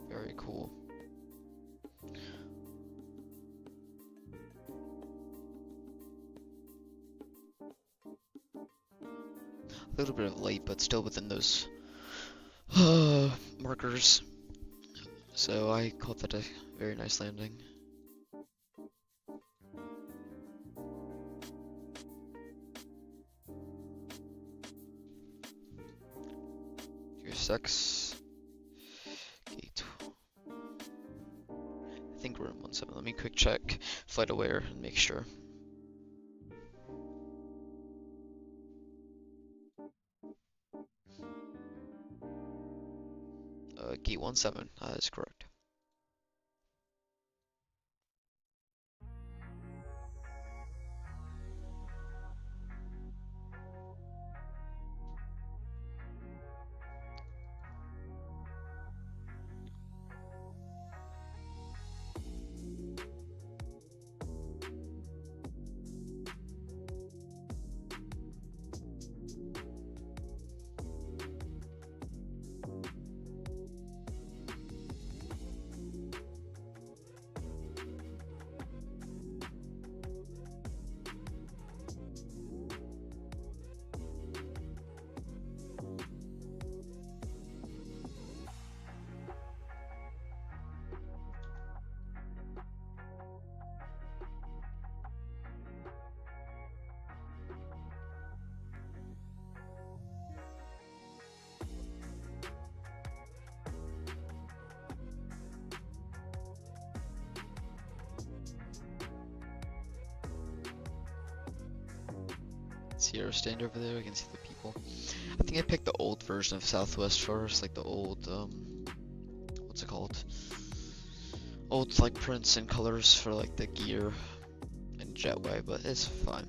Very cool. A little bit of late, but still within those markers. So I called that a very nice landing. Here's 6. Gate. I think we're in 17. Let me quick check flight aware and make sure. Gate 17, that is correct. see our stand over there. We can see the people. I think I picked the old version of Southwest first, like the old, what's it called? Old, like, prints and colors for, like, the gear and jetway, but it's fine.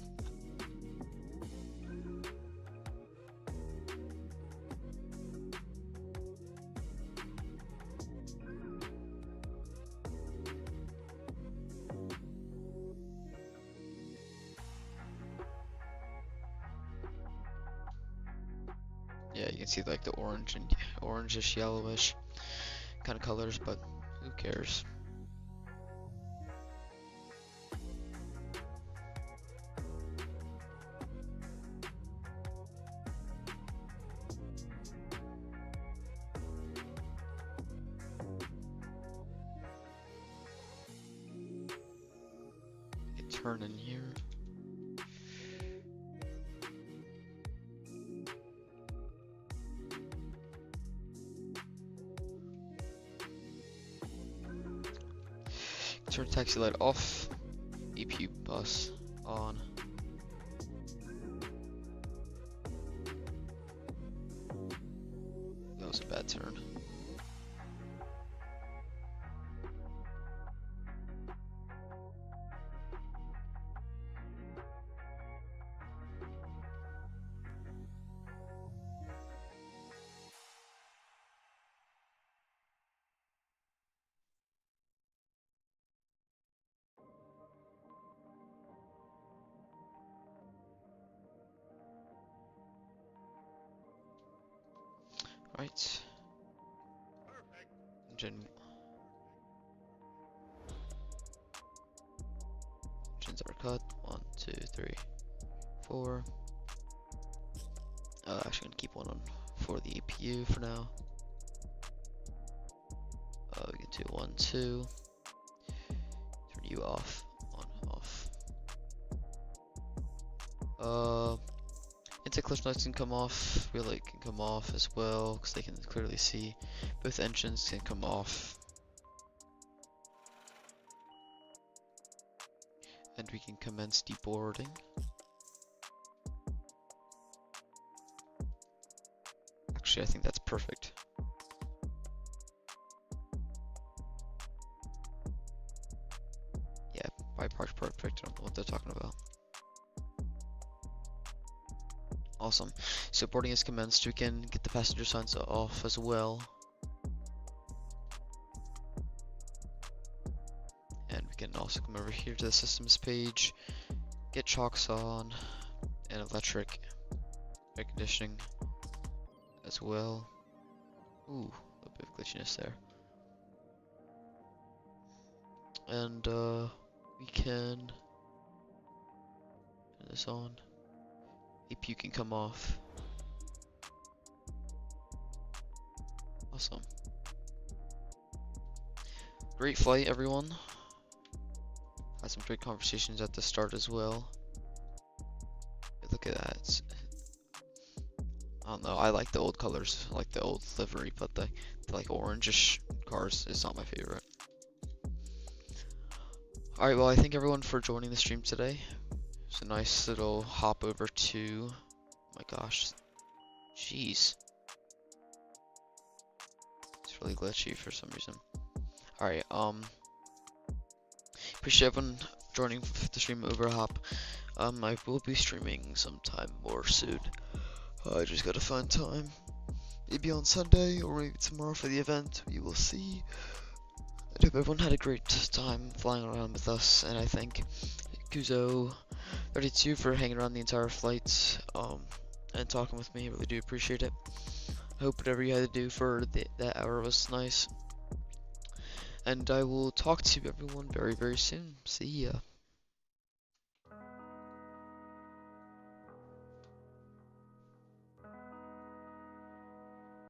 Yeah, you can see like the orange and orangish, yellowish kind of colors, but who cares? Turn in here. Turn taxi light off. EPU bus on. That was a bad turn. Right. Engines are cut. 1, 2, 3, 4. Actually, gonna keep one on for the APU for now. We can do 1, 2. Turn you off. On, off. Anti-collision lights can come off. Rear light can come off as well, because they can clearly see. Both engines can come off. And we can commence deboarding. Actually, I think that's perfect. Yeah, by parked perfect. I don't know what they're talking about. Awesome. So boarding is commenced. We can get the passenger signs off as well. And we can also come over here to the systems page, get chocks on, and electric air conditioning as well. Ooh, a little bit of glitchiness there. And we can turn this on. APU can come off. Awesome. Great flight, everyone. Had some great conversations at the start as well. Look at that. I don't know, I like the old colors, I like the old livery, but the like orangish cars is not my favorite. Alright, well, I thank everyone for joining the stream today. It's a nice little hop over to, oh my gosh, jeez. It's really glitchy for some reason. Alright, appreciate everyone joining the stream over hop. I will be streaming sometime more soon. I just gotta find time. Maybe on Sunday or maybe tomorrow for the event. We will see. I hope everyone had a great time flying around with us, and I thank Kuzo32 for hanging around the entire flight and talking with me. I really do appreciate it. I hope whatever you had to do for that hour was nice. And I will talk to everyone very, very soon. See ya.